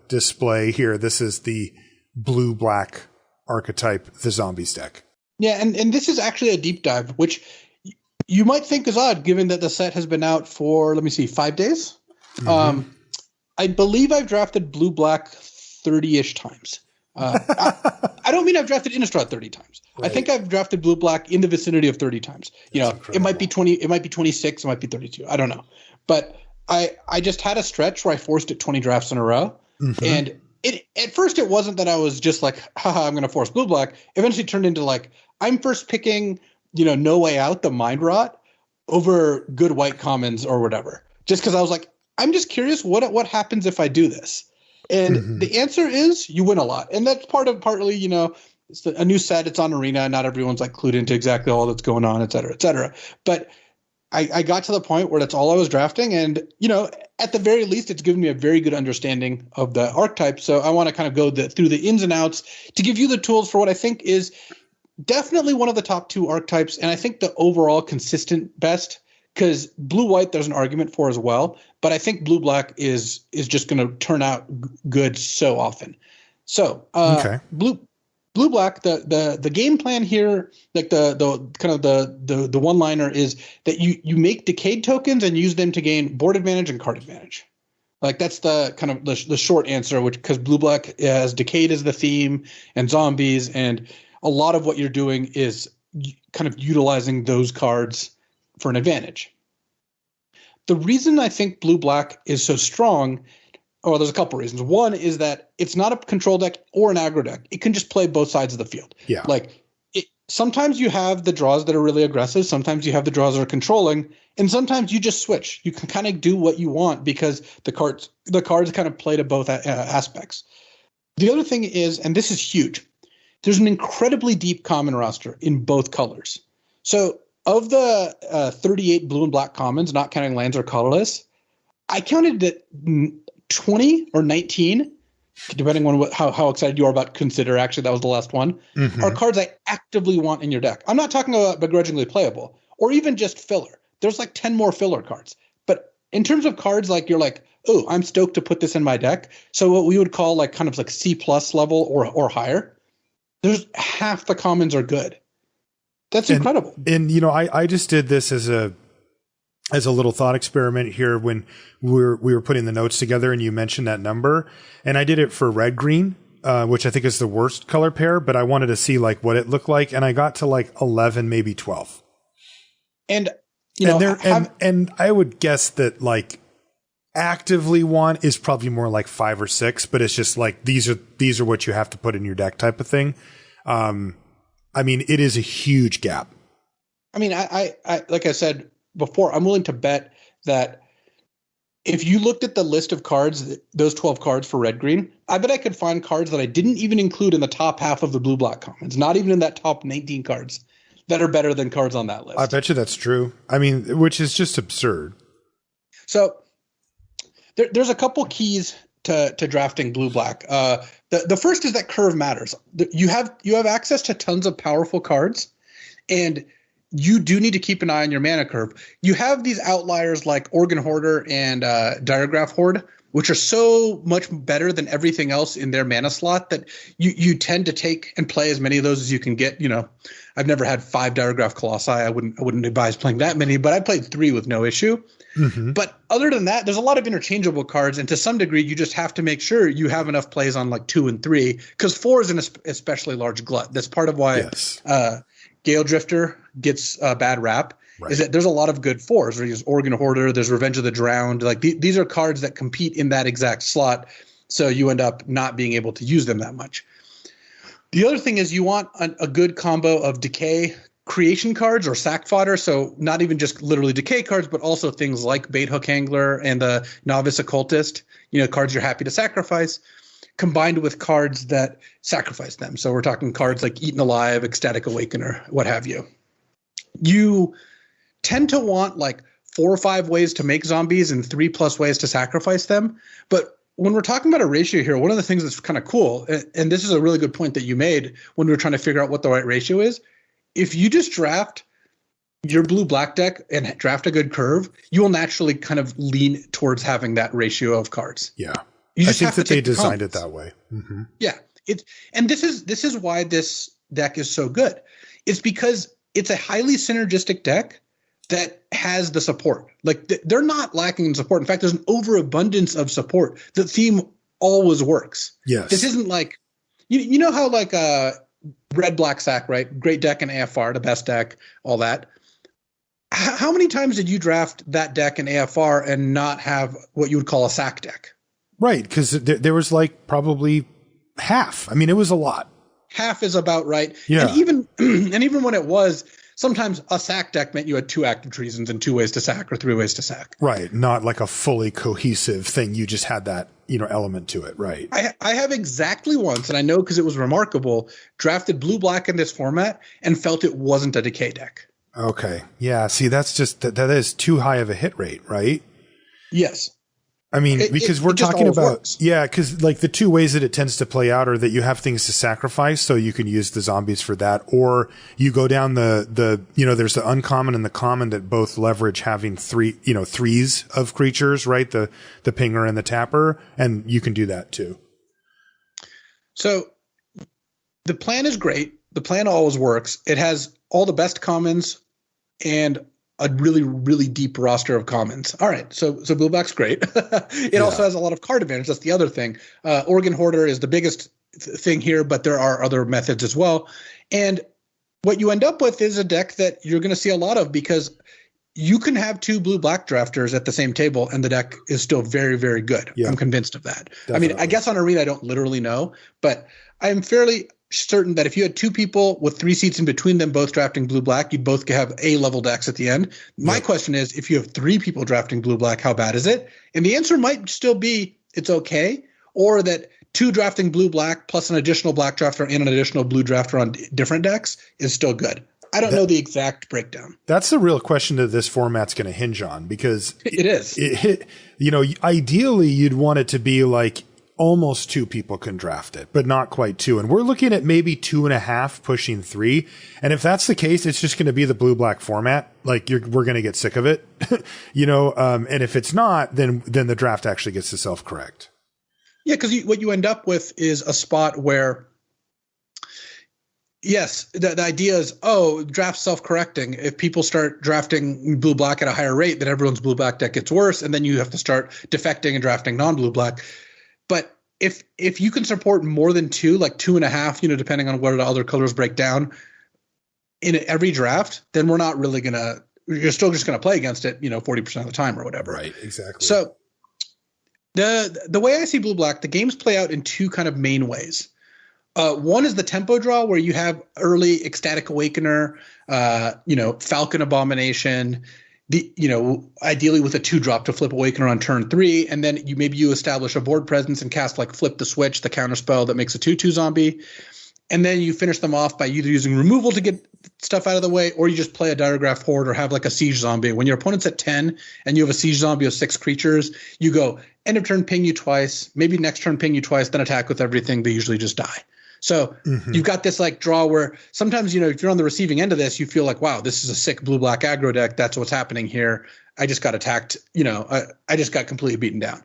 display here. This is the blue-black archetype, the Zombies deck. Yeah, and this is actually a deep dive, which you might think is odd, given that the set has been out for, 5 days. Mm-hmm. I believe I've drafted blue-black 30-ish times. I don't mean I've drafted Innistrad 30 times. Right. I think I've drafted blue-black in the vicinity of 30 times. It might be 20, it might be 26, it might be 32. I don't know. But I just had a stretch where I forced it 20 drafts in a row. Mm-hmm. And at first it wasn't that I was just like, haha, I'm going to force blue-black. Eventually turned into like, I'm first picking, No Way Out, the Mind Rot, over good white commons or whatever. Just because I was like, I'm just curious what happens if I do this. And mm-hmm. the answer is you win a lot. And that's partly, it's a new set, it's on Arena, not everyone's like clued into exactly all that's going on, et cetera, et cetera. But I got to the point where that's all I was drafting. And, at the very least, it's given me a very good understanding of the archetype. So I want to kind of go through the ins and outs to give you the tools for what I think is definitely one of the top 2 archetypes. And I think the overall consistent best, because blue-white there's an argument for as well. But I think blue-black is just going to turn out good so often. So okay. Blue-black, the game plan here, like the kind of the one-liner is that you make decayed tokens and use them to gain board advantage and card advantage. Like that's the kind of the short answer, which because blue-black has decayed as the theme and zombies, and a lot of what you're doing is kind of utilizing those cards for an advantage. The reason I think blue-black is so strong, there's a couple reasons. One is that it's not a control deck or an aggro deck. It can just play both sides of the field. Yeah. Like sometimes you have the draws that are really aggressive. Sometimes you have the draws that are controlling, and sometimes you just switch. You can kind of do what you want because the cards kind of play to both aspects. The other thing is, and this is huge, there's an incredibly deep common roster in both colors. So of the 38 blue and black commons, not counting lands or colorless, I counted that 20 or 19, depending on how excited you are about Consider. Actually, that was the last one. Mm-hmm. Are cards I actively want in your deck. I'm not talking about begrudgingly playable or even just filler. there's like 10 more filler cards. But in terms of cards, like you're like, oh, I'm stoked to put this in my deck. So what we would call like kind of like C+ level or higher, there's half the commons are good. That's incredible. And I just did this as a little thought experiment here when we were putting the notes together, and you mentioned that number, and I did it for red green, which I think is the worst color pair, but I wanted to see like what it looked like, and I got to like 11, maybe 12. And and I would guess that like actively one is probably more like 5 or 6, but it's just like these are what you have to put in your deck type of thing. I mean, it is a huge gap. I mean, I like I said before, I'm willing to bet that if you looked at the list of cards, those 12 cards for red green, I bet I could find cards that I didn't even include in the top half of the blue black commons, not even in that top 19 cards, that are better than cards on that list. I bet you that's true. I mean, which is just absurd. So there's a couple keys to drafting blue black. The first is that curve matters. You have access to tons of powerful cards, and you do need to keep an eye on your mana curve. You have these outliers like Organ Hoarder and Diregraph Horde, which are so much better than everything else in their mana slot that you tend to take and play as many of those as you can get. I've never had 5 Diregraph Colossi. I wouldn't advise playing that many, but I played 3 with no issue. Mm-hmm. But other than that, there's a lot of interchangeable cards, and to some degree, you just have to make sure you have enough plays on like 2 and 3, because 4 is an especially large glut. That's part of why Gale Drifter gets a bad rap. Right. Is that there's a lot of good 4s. There's Organ Hoarder, there's Revenge of the Drowned. Like these are cards that compete in that exact slot, so you end up not being able to use them that much. The other thing is you want a good combo of decay creation cards or sack fodder, so not even just literally decay cards, but also things like Bait Hook Angler and the Novice Occultist, cards you're happy to sacrifice, combined with cards that sacrifice them. So we're talking cards like Eaten Alive, Ecstatic Awakener, what have you. You tend to want like 4 or 5 ways to make zombies and 3+ ways to sacrifice them. But when we're talking about a ratio here, one of the things that's kind of cool, and this is a really good point that you made when we were trying to figure out what the right ratio is, if you just draft your blue-black deck and draft a good curve, you will naturally kind of lean towards having that ratio of cards. Yeah. I think that they designed it that way. Mm-hmm. Yeah. And this is why this deck is so good. It's because it's a highly synergistic deck that has the support. Like they're not lacking in support. In fact, there's an overabundance of support. The theme always works. Yes. This isn't like, you know how like red black sack, right? Great deck in AFR, the best deck, all that. How many times did you draft that deck in AFR and not have what you would call a sack deck? Right, because there was like probably half. I mean, it was a lot. Half is about right. Yeah. And even when it was, sometimes a sack deck meant you had 2 active treasons and 2 ways to sack or 3 ways to sack. Right. Not like a fully cohesive thing. You just had that, element to it. Right. I have exactly once, and I know because it was remarkable, drafted blue-black in this format and felt it wasn't a decay deck. Okay. Yeah. See, that's just, that is too high of a hit rate, right? Yes. I mean, because we're talking about, because like the 2 ways that it tends to play out are that you have things to sacrifice, so you can use the zombies for that, or you go down the there's the uncommon and the common that both leverage having 3s of creatures, right? The pinger and the tapper, and you can do that too. So the plan is great. The plan always works. It has all the best commons and a really, really deep roster of commons. All right, so blue black's great. It also has a lot of card advantage. That's the other thing. Organ Hoarder is the biggest thing here, but there are other methods as well. And what you end up with is a deck that you're going to see a lot of, because you can have 2 blue-black drafters at the same table, and the deck is still very, very good. Yeah. I'm convinced of that. Definitely. I mean, I guess on Arena I don't literally know, but I am fairly certain that if you had 2 people with 3 seats in between them both drafting blue-black, you'd both have A-level decks at the end. My question is, if you have 3 people drafting blue-black, how bad is it? And the answer might still be it's okay, or that 2 drafting blue-black plus an additional black drafter and an additional blue drafter on different decks is still good. I don't know the exact breakdown. That's the real question that this format's going to hinge on, because it is. Ideally, you'd want it to be like almost 2 people can draft it, but not quite 2. And we're looking at maybe 2.5 pushing 3. And if that's the case, it's just going to be the blue-black format. Like we're going to get sick of it, and if it's not, then the draft actually gets to self-correct. Yeah. Cause what you end up with is a spot where, yes, the idea is, draft self-correcting. If people start drafting blue-black at a higher rate, then everyone's blue-black deck gets worse. And then you have to start defecting and drafting non-blue-black. But if you can support more than 2, like 2.5, depending on where the other colors break down in every draft, then we're not really you're still just going to play against it, 40% of the time or whatever. Right. Exactly. So the way I see blue-black, the games play out in 2 kind of main ways. One is the tempo draw, where you have early Ecstatic Awakener, Falcon Abomination, ideally with a 2-drop to flip Awakener on turn 3, and then you establish a board presence and cast like Flip the Switch, the counterspell that makes a 2/2 zombie, and then you finish them off by either using removal to get stuff out of the way, or you just play a Diregraph Horde or have like a Siege Zombie. When your opponent's at 10 and you have a Siege Zombie of 6 creatures, you go end of turn, ping you twice, maybe next turn ping you twice, then attack with everything. They usually just die. So you've got this like draw where sometimes, if you're on the receiving end of this, you feel like, wow, this is a sick blue-black aggro deck. That's what's happening here. I just got attacked. I just got completely beaten down.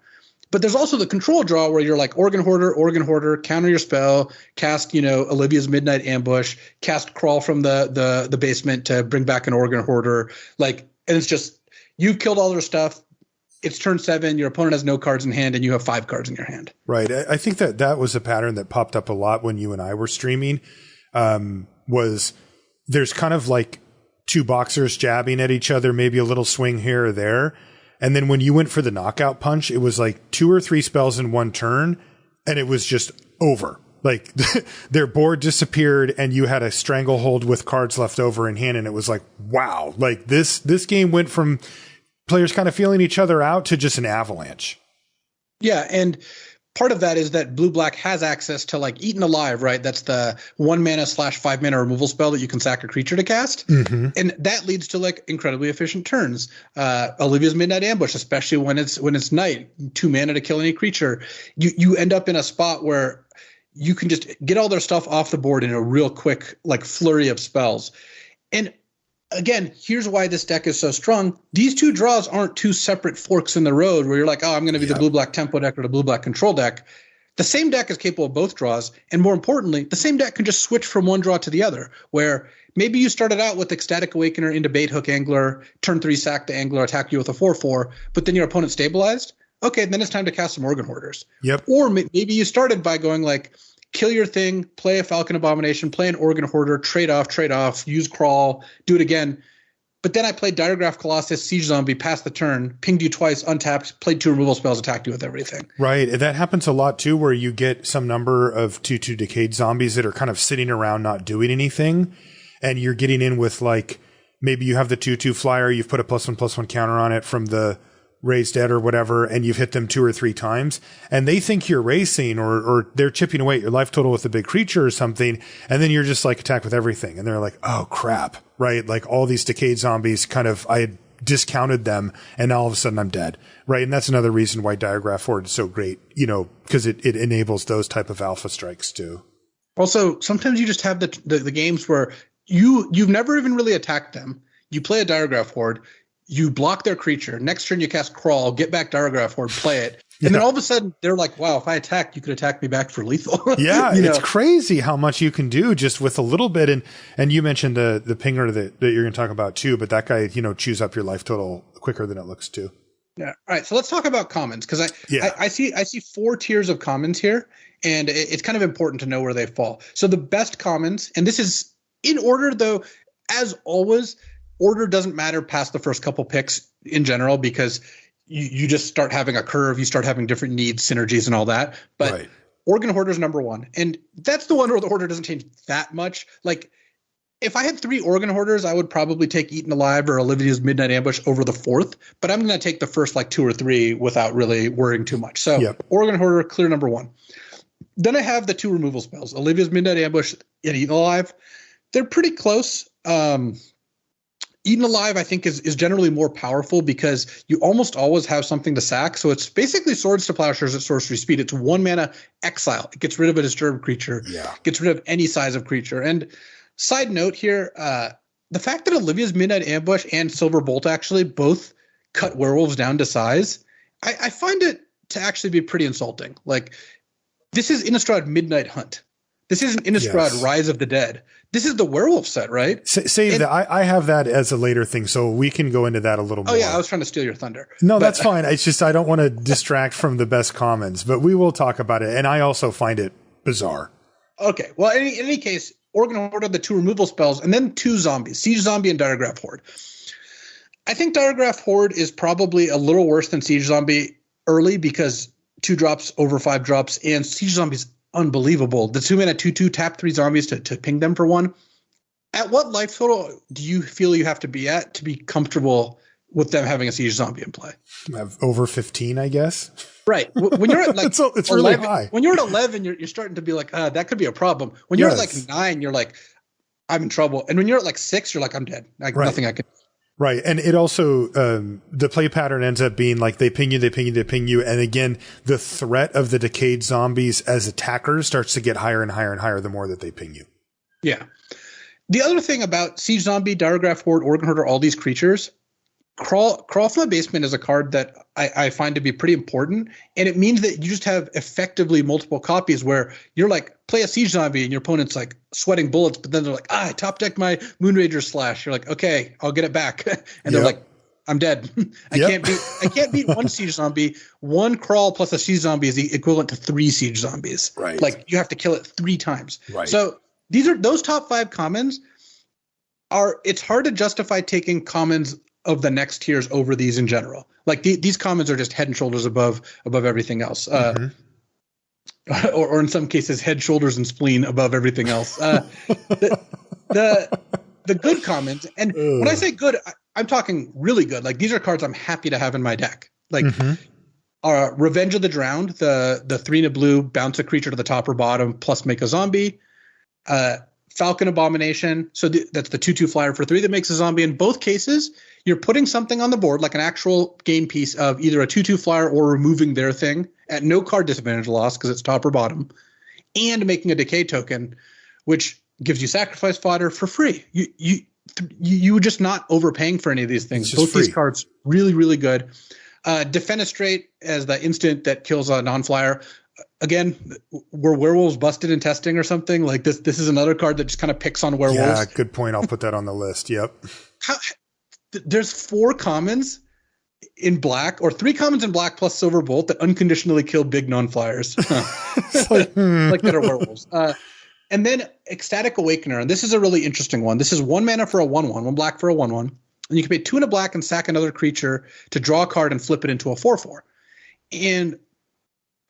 But there's also the control draw where you're like Organ Hoarder, counter your spell, cast, Olivia's Midnight Ambush, cast Crawl from the basement to bring back an Organ Hoarder. And it's just, you've killed all their stuff. It's turn 7, your opponent has no cards in hand, and you have 5 cards in your hand. Right. I think that was a pattern that popped up a lot when you and I were streaming, was there's kind of like 2 boxers jabbing at each other, maybe a little swing here or there. And then when you went for the knockout punch, it was like 2 or 3 spells in one turn, and it was just over. Like their board disappeared and you had a stranglehold with cards left over in hand. And it was like, wow, like this game went from players kind of feeling each other out to just an avalanche. Yeah. And part of that is that blue-black has access to like Eaten Alive, right? That's the 1 mana / 5 mana removal spell that you can sack a creature to cast. Mm-hmm. And that leads to like incredibly efficient turns. Olivia's Midnight Ambush, especially when it's night, 2 mana to kill any creature. You end up in a spot where you can just get all their stuff off the board in a real quick like flurry of spells. And again, here's why this deck is so strong. These 2 draws aren't 2 separate forks in the road where you're like, I'm going to be the blue-black tempo deck or the blue-black control deck. The same deck is capable of both draws. And more importantly, the same deck can just switch from one draw to the other, where maybe you started out with Ecstatic Awakener into Bait Hook Angler, turn 3 sack the Angler, attack you with a 4/4, but then your opponent stabilized. Okay, then it's time to cast some Organ Hoarders. Yep. Or maybe you started by going like, kill your thing, play a Falcon Abomination, play an Organ Hoarder, trade off, use Crawl, do it again. But then I played Diregraph Colossus, Siege Zombie, passed the turn, pinged you twice, untapped, played 2 removal spells, attacked you with everything. Right. And that happens a lot too, where you get some number of 2/2 Decayed Zombies that are kind of sitting around not doing anything. And you're getting in with like, maybe you have the 2/2 flyer, you've put a +1/+1 counter on it from the Raised Dead or whatever, and you've hit them 2 or 3 times, and they think you're racing or they're chipping away at your life total with a big creature or something, and then you're just like attack with everything, and they're like, oh crap, right? Like all these Decayed Zombies I had discounted them, and now all of a sudden I'm dead, right? And that's another reason why Diregraph Horde is so great, because it enables those type of alpha strikes too. Also, sometimes you just have the games where you've never even really attacked them. You play a Diregraph Horde, you block their creature. Next turn, you cast Crawl, get back Diregraph Horde, play it. And then all of a sudden, they're like, wow, if I attack, you could attack me back for lethal. Yeah, it's crazy how much you can do just with a little bit. And you mentioned the pinger that you're going to talk about too, but that guy, chews up your life total quicker than it looks too. Yeah. All right. So let's talk about commons, because I see 4 tiers of commons here, and it's kind of important to know where they fall. So the best commons, and this is in order though, as always, order doesn't matter past the first couple picks in general, because you just start having a curve. You start having different needs, synergies, and all that. But right. Organ Hoarder is number 1. And that's the one where the order doesn't change that much. Like, if I had 3 Organ Hoarders, I would probably take Eaten Alive or Olivia's Midnight Ambush over the 4th. But I'm going to take the first like 2 or 3 without really worrying too much. So Organ Hoarder, clear number 1. Then I have the 2 removal spells, Olivia's Midnight Ambush and Eaten Alive. They're pretty close. Eaten Alive, I think, is generally more powerful because you almost always have something to sack. So it's basically Swords to Plowshares at sorcery speed. It's 1 mana exile. It gets rid of a disturbed creature. Yeah. Gets rid of any size of creature. And side note here, the fact that Olivia's Midnight Ambush and Silver Bolt actually both cut werewolves down to size, I find it to actually be pretty insulting. Like, this is Innistrad Midnight Hunt. This isn't Innistrad Rise of the Dead. This is the werewolf set, right? Save that. I have that as a later thing, so we can go into that a little more. Oh, yeah, I was trying to steal your thunder. No, that's fine. It's just I don't want to distract from the best commons, but we will talk about it. And I also find it bizarre. Okay, well, in any case, Organ Horde had the 2 removal spells, and then 2 zombies, Siege Zombie and Diregraph Horde. I think Diregraph Horde is probably a little worse than Siege Zombie early because 2 drops over 5 drops, and Siege Zombie's unbelievable. The 2-mana 2/2 tap 3 zombies to ping them for 1. At what life total do you feel you have to be at to be comfortable with them having a Siege Zombie in play? Over 15, I guess. Right. When you're at like it's 11, really high. When you're at 11, you're starting to be like, that could be a problem. When you're at like 9, you're like, I'm in trouble. And when you're at like 6, you're like, I'm dead. Like nothing I can. Right. And it also, the play pattern ends up being like they ping you. And again, the threat of the decayed zombies as attackers starts to get higher and higher and higher the more that they ping you. Yeah. The other thing about Siege Zombie, Diregraph Horde, Organ Horde, all these creatures, Crawl from the Basement is a card that I find to be pretty important. And it means that you just have effectively multiple copies where you're like, play a Siege Zombie and your opponent's like sweating bullets, but then they're like, I top decked my Moonrager Slash. You're like, okay, I'll get it back. And they're like, I'm dead. I can't beat 1 Siege Zombie. 1 Crawl plus a Siege Zombie is the equivalent to 3 Siege Zombies. Right. Like you have to kill it 3 times. Right. So those top 5 commons it's hard to justify taking commons of the next tiers over these in general. Like these commons are just head and shoulders above everything else. Or in some cases, head, shoulders, and spleen above everything else. The good commons, and when I say good, I'm talking really good. Like these are cards I'm happy to have in my deck. Like Revenge of the Drowned, the 3 and a blue, bounce a creature to the top or bottom, plus make a zombie. Falcon Abomination, so that's the 2/2 flyer for 3 that makes a zombie. In both cases, you're putting something on the board, like an actual game piece of either a 2/2 flyer or removing their thing at no card disadvantage loss because it's top or bottom, and making a decay token, which gives you sacrifice fodder for free. You were just not overpaying for any of these things. Both these cards really, really good. Defenestrate as the instant that kills a non-flyer. Again, were werewolves busted in testing or something? Like this is another card that just kind of picks on werewolves. Yeah, good point. I'll put that on the list. Yep. There's 4 commons in black, or 3 commons in black plus Silver Bolt that unconditionally kill big non-flyers. like that are werewolves. And then Ecstatic Awakener, and this is a really interesting one. This is 1 mana for a 1/1, 1 black for a 1/1, and you can pay 2 and a black and sack another creature to draw a card and flip it into a 4/4. And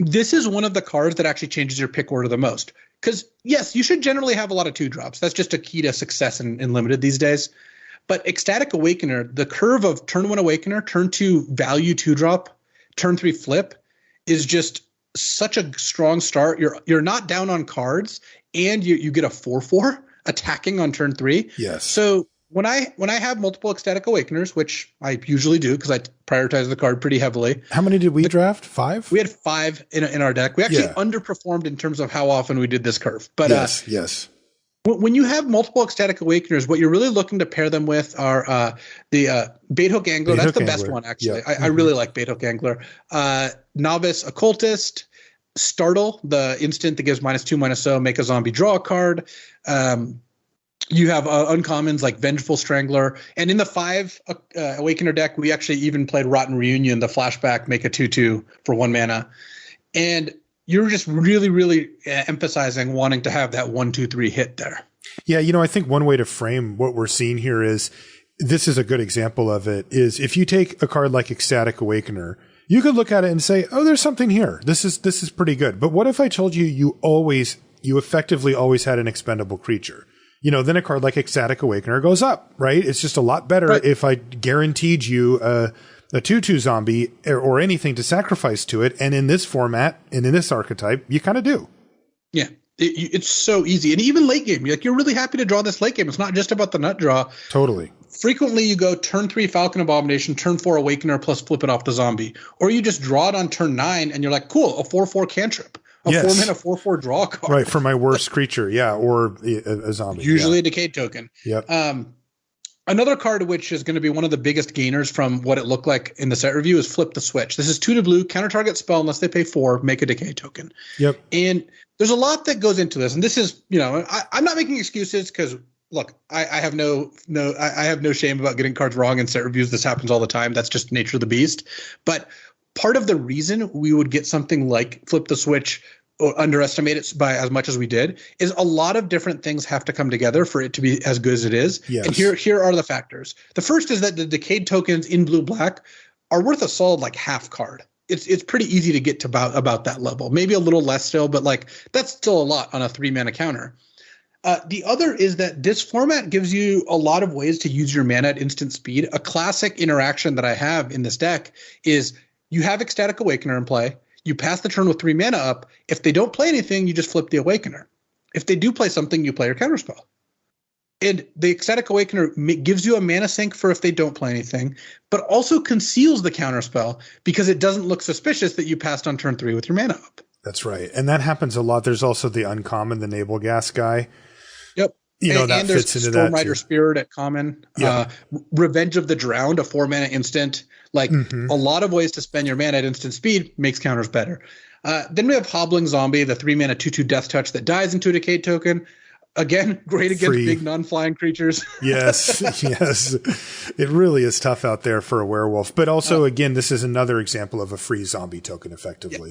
this is one of the cards that actually changes your pick order the most. Because, yes, you should generally have a lot of 2-drops. That's just a key to success in Limited these days. But Ecstatic Awakener, the curve of turn 1 Awakener, turn 2 value 2-drop, turn 3 flip is just such a strong start. You're not down on cards, and you get a 4/4 attacking on turn 3. Yes. So when I have multiple Ecstatic Awakeners, which I usually do because I prioritize the card pretty heavily. How many did we draft? 5? We had 5 in our deck. We actually underperformed in terms of how often we did this curve. But yes. When you have multiple Ecstatic Awakeners, what you're really looking to pair them with are the Bait Hook Angler. That's the best one, actually. Yeah. I really like Bait Hook Angler. Novice Occultist, Startle, the instant that gives -2/-0, make a zombie, draw a card. You have uncommons like Vengeful Strangler. And in the 5 Awakener deck, we actually even played Rotten Reunion, the flashback, make a 2/2 for 1 mana. And you're just really, really emphasizing wanting to have that 1, 2, 3 hit there. Yeah, I think one way to frame what we're seeing here is, this is a good example of it, is if you take a card like Ecstatic Awakener, you could look at it and say, oh, there's something here. This is pretty good. But what if I told you you effectively always had an expendable creature? Then a card like Ecstatic Awakener goes up, right? It's just a lot better if I guaranteed you a 2/2 zombie or anything to sacrifice to it. And in this format and in this archetype, you kind of do. Yeah, it's so easy. And even late game, you're really happy to draw this late game. It's not just about the nut draw. Totally. frequently you go turn 3 Falcon Abomination, turn 4 Awakener, plus flip it off the zombie. Or you just draw it on turn 9 and you're like, cool, a 4/4 cantrip. A 4-mana 4/4 draw card. Right, for my worst creature, or a zombie. Usually a Decayed token. Yep. Another card which is going to be one of the biggest gainers from what it looked like in the set review is Flip the Switch. This is 2 to blue, counter target spell unless they pay 4, make a Decay token. Yep. And there's a lot that goes into this. And this is, I'm not making excuses because look, I have no shame about getting cards wrong in set reviews. This happens all the time. That's just nature of the beast. But part of the reason we would get something like Flip the Switch or underestimate it by as much as we did is a lot of different things have to come together for it to be as good as it is. Yes. And here are the factors. The first is that the Decayed tokens in blue black are worth a solid like half card. It's pretty easy to get to about that level. Maybe a little less still, but like that's still a lot on a 3-mana counter. The other is that this format gives you a lot of ways to use your mana at instant speed. A classic interaction that I have in this deck is you have Ecstatic Awakener in play. You pass the turn with 3 mana up. If they don't play anything, you just flip the Awakener. If they do play something, you play your counterspell. And the Ecstatic Awakener gives you a mana sink for if they don't play anything, but also conceals the counterspell because it doesn't look suspicious that you passed on turn 3 with your mana up. That's right. And that happens a lot. There's also the uncommon, the Naval Gas guy. Yep. That fits into that. Stormrider Spirit at common. Yeah. Revenge of the Drowned, a 4-mana instant. Like a lot of ways to spend your mana at instant speed makes counters better. Then we have Hobbling Zombie, the 3-mana 2/2 Death Touch that dies into a Decayed token. Again, great against big non-flying creatures. Yes. It really is tough out there for a werewolf. But also, again, this is another example of a free zombie token effectively.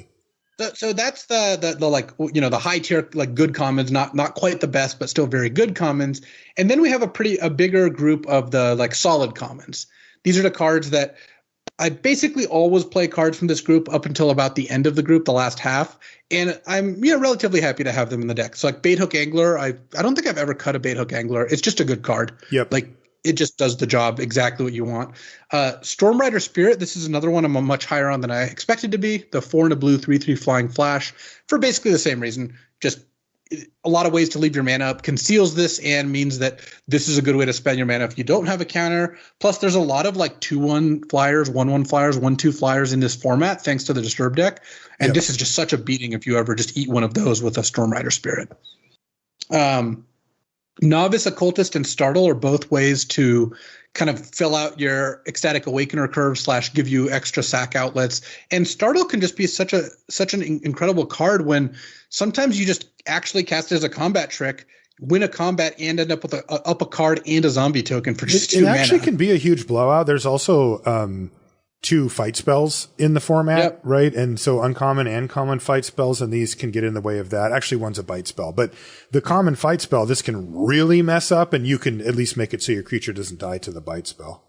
Yeah. So that's the like, the high tier, like good commons, not quite the best, but still very good commons. And then we have a bigger group of the like solid commons. These are the cards that I basically always play cards from this group up until about the end of the group, the last half. And I'm relatively happy to have them in the deck. So like Bait Hook Angler, I don't think I've ever cut a Bait Hook Angler. It's just a good card. Yep. Like it just does the job exactly what you want. Stormrider Spirit, this is another one I'm much higher on than I expected to be. The 4 and a blue 3/3 flying flash for basically the same reason. Just a lot of ways to leave your mana up, conceals this and means that this is a good way to spend your mana if you don't have a counter. Plus there's a lot of like 2/1 flyers, 1/1 flyers, 1/2 flyers in this format thanks to the Disturb deck. And This is just such a beating if you ever just eat one of those with a Stormrider Spirit. Novice Occultist and Startle are both ways to kind of fill out your Ecstatic Awakener curve / give you extra sack outlets. And Startle can just be such an incredible card when sometimes you just actually cast it as a combat trick, win a combat, and end up with a card and a zombie token for just 2 mana. It actually can be a huge blowout. There's also 2 fight spells in the format, right? And so uncommon and common fight spells, and these can get in the way of that. Actually, one's a bite spell, but the common fight spell, this can really mess up, and you can at least make it so your creature doesn't die to the bite spell.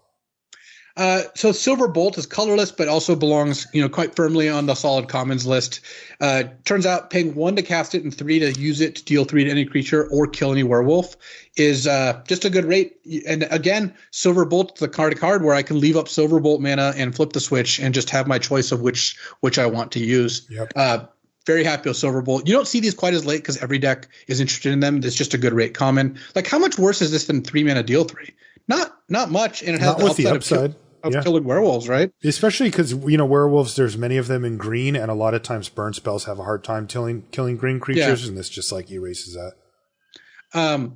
So Silver Bolt is colorless, but also belongs, quite firmly on the solid commons list. Turns out paying 1 to cast it and 3 to use it to deal 3 to any creature or kill any werewolf is just a good rate. And again, Silver Bolt is the card where I can leave up Silver Bolt mana and flip the switch and just have my choice of which I want to use. Yep. Very happy with Silver Bolt. You don't see these quite as late because every deck is interested in them. It's just a good rate common. Like how much worse is this than 3 mana deal 3? Not much, and it has the upside of killing werewolves, right? Especially because, werewolves, there's many of them in green, and a lot of times burn spells have a hard time killing green creatures, and this just like erases that.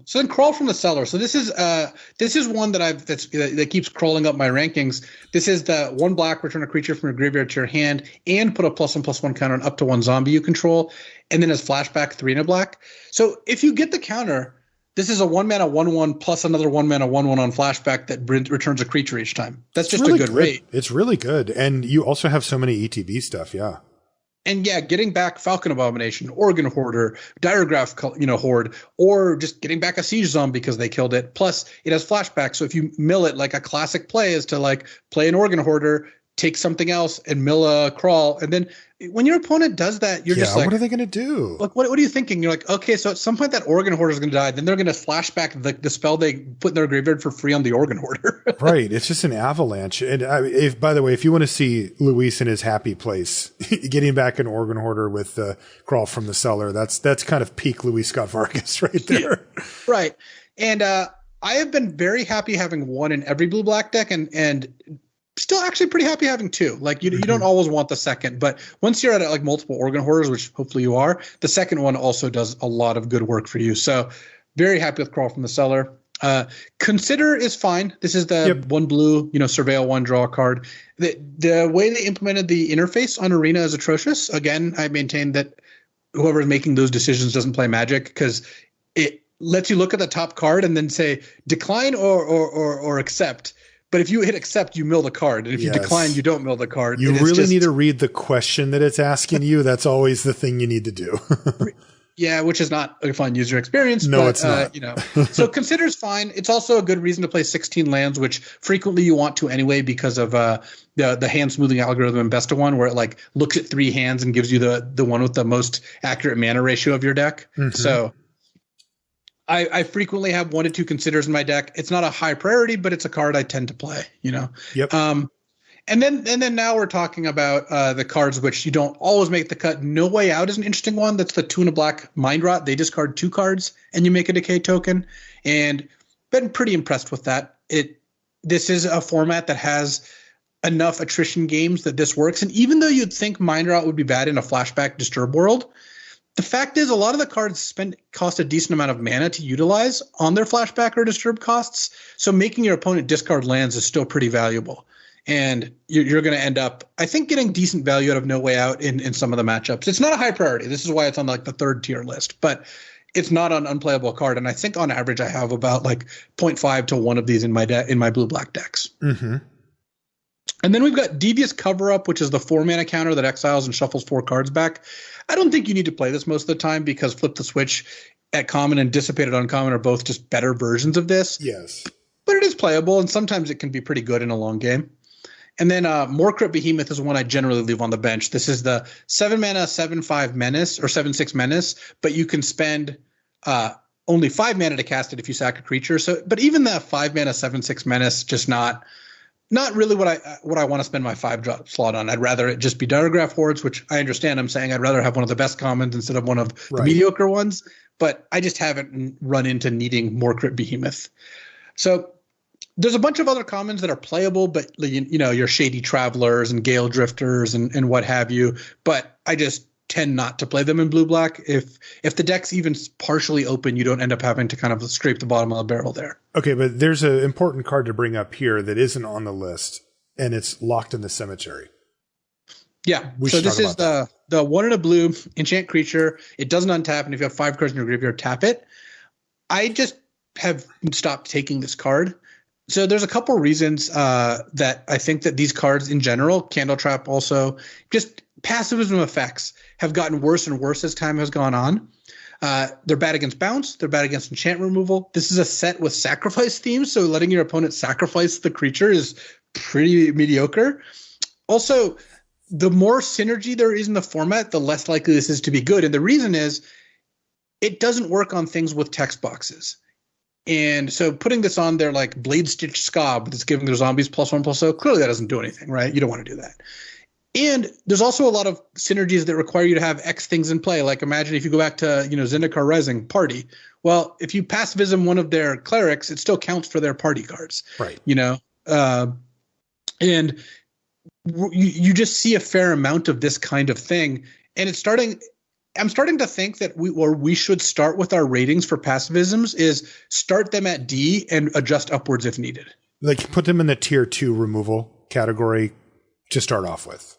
So then Crawl from the Cellar. So this is one that keeps crawling up my rankings. This is the 1 black, return a creature from your graveyard to your hand, and put a +1/+1 counter on up to 1 zombie you control, and then as flashback 3 and a black. So if you get the counter, this is a 1 mana 1/1 plus another 1 mana 1/1 on flashback that returns a creature each time. That's just really a good rate. It's really good. And you also have so many ETB stuff. Yeah. And getting back Falcon Abomination, Organ Hoarder, Diregraph, Horde, or just getting back a Siege Zombie because they killed it. Plus it has flashback. So if you mill it, like a classic play is to like play an Organ Hoarder, take something else and mill a Crawl. And then when your opponent does that, you're just like, what are they going to do? Like, what are you thinking? You're like, okay, so at some point that Organ Hoarder is going to die. Then they're going to flash back the spell they put in their graveyard for free on the Organ Hoarder. Right. It's just an avalanche. And by the way, if you want to see Luis in his happy place, getting back an Organ Hoarder with the Crawl from the Cellar, that's kind of peak Luis Scott-Vargas right there. Yeah. Right. And I have been very happy having one in every blue-black deck, and still actually pretty happy having two. Like you don't always want the second, but once you're at like multiple organ hoarders, which hopefully you are, the second one also does a lot of good work for you. So very happy with Crawl from the Cellar. Consider is fine. This is the one blue, surveil one, draw a card. The way they implemented the interface on Arena is atrocious. Again, I maintain that whoever is making those decisions doesn't play Magic, because it lets you look at the top card and then say decline or accept. But if you hit accept, you mill the card. And if you decline, you don't mill the card. You really need to read the question that it's asking you. That's always the thing you need to do. Yeah, which is not a fun user experience. No, but, it's not. So consider's fine. It's also a good reason to play 16 lands, which frequently you want to anyway because of the hand smoothing algorithm in Best of One, where it like looks at 3 hands and gives you the one with the most accurate mana ratio of your deck. Mm-hmm. So I frequently have 1 to 2 considers in my deck. It's not a high priority, but it's a card I tend to play. Yep. And then now we're talking about the cards which you don't always make the cut. No Way Out is an interesting one. That's the 2 and a black Mind Rot. They discard 2 cards and you make a decay token. And been pretty impressed with that. This is a format that has enough attrition games that this works. And even though you'd think Mind Rot would be bad in a flashback disturb world, the fact is a lot of the cards cost a decent amount of mana to utilize on their flashback or disturb costs. So making your opponent discard lands is still pretty valuable. And you're going to end up, I think, getting decent value out of No Way Out in some of the matchups. It's not a high priority. This is why it's on like the 3rd tier list, but it's not an unplayable card. And I think on average, I have about like 0.5 to 1 of these in my blue-black decks. Mm-hmm. And then we've got Devious Cover-Up, which is the 4-mana counter that exiles and shuffles 4 cards back. I don't think you need to play this most of the time because Flip the Switch at common and Dissipated Uncommon are both just better versions of this. Yes. But it is playable, and sometimes it can be pretty good in a long game. And then Morcrypt Behemoth is one I generally leave on the bench. This is the 7-mana 7/5 Menace or 7/6 Menace, but you can spend only 5 mana to cast it if you sack a creature. So, but even the 5-mana 7/6 Menace, just not really what I want to spend my 5-drop slot on. I'd rather it just be Diregraph Hordes, which I understand. I'm saying I'd rather have one of the best commons instead of one of the mediocre ones. But I just haven't run into needing Morcrypt Behemoth. So there's a bunch of other commons that are playable, but your Shady Travelers and Gale Drifters and what have you. But I just tend not to play them in blue-black. If the deck's even partially open, you don't end up having to kind of scrape the bottom of the barrel there. Okay, but there's an important card to bring up here that isn't on the list, and it's Locked in the Cemetery. Yeah, so this is the 1 and a blue enchant creature. It doesn't untap, and if you have 5 cards in your graveyard, tap it. I just have stopped taking this card. So there's a couple reasons that I think that these cards in general, Candle Trap also, just passivism effects have gotten worse and worse as time has gone on. They're bad against bounce. They're bad against enchant removal. This is a set with sacrifice themes, so letting your opponent sacrifice the creature is pretty mediocre. Also, the more synergy there is in the format, the less likely this is to be good. And the reason is it doesn't work on things with text boxes. And so putting this on there like Blade Stitch Scob that's giving their zombies +1/+0, clearly that doesn't do anything, right? You don't want to do that. And there's also a lot of synergies that require you to have X things in play. Like imagine if you go back to, Zendikar Rising Party. Well, if you passivism one of their clerics, it still counts for their party cards. Right. And you just see a fair amount of this kind of thing. And I'm starting to think that we should start with our ratings for passivisms is start them at D and adjust upwards if needed. Like put them in the tier 2 removal category to start off with.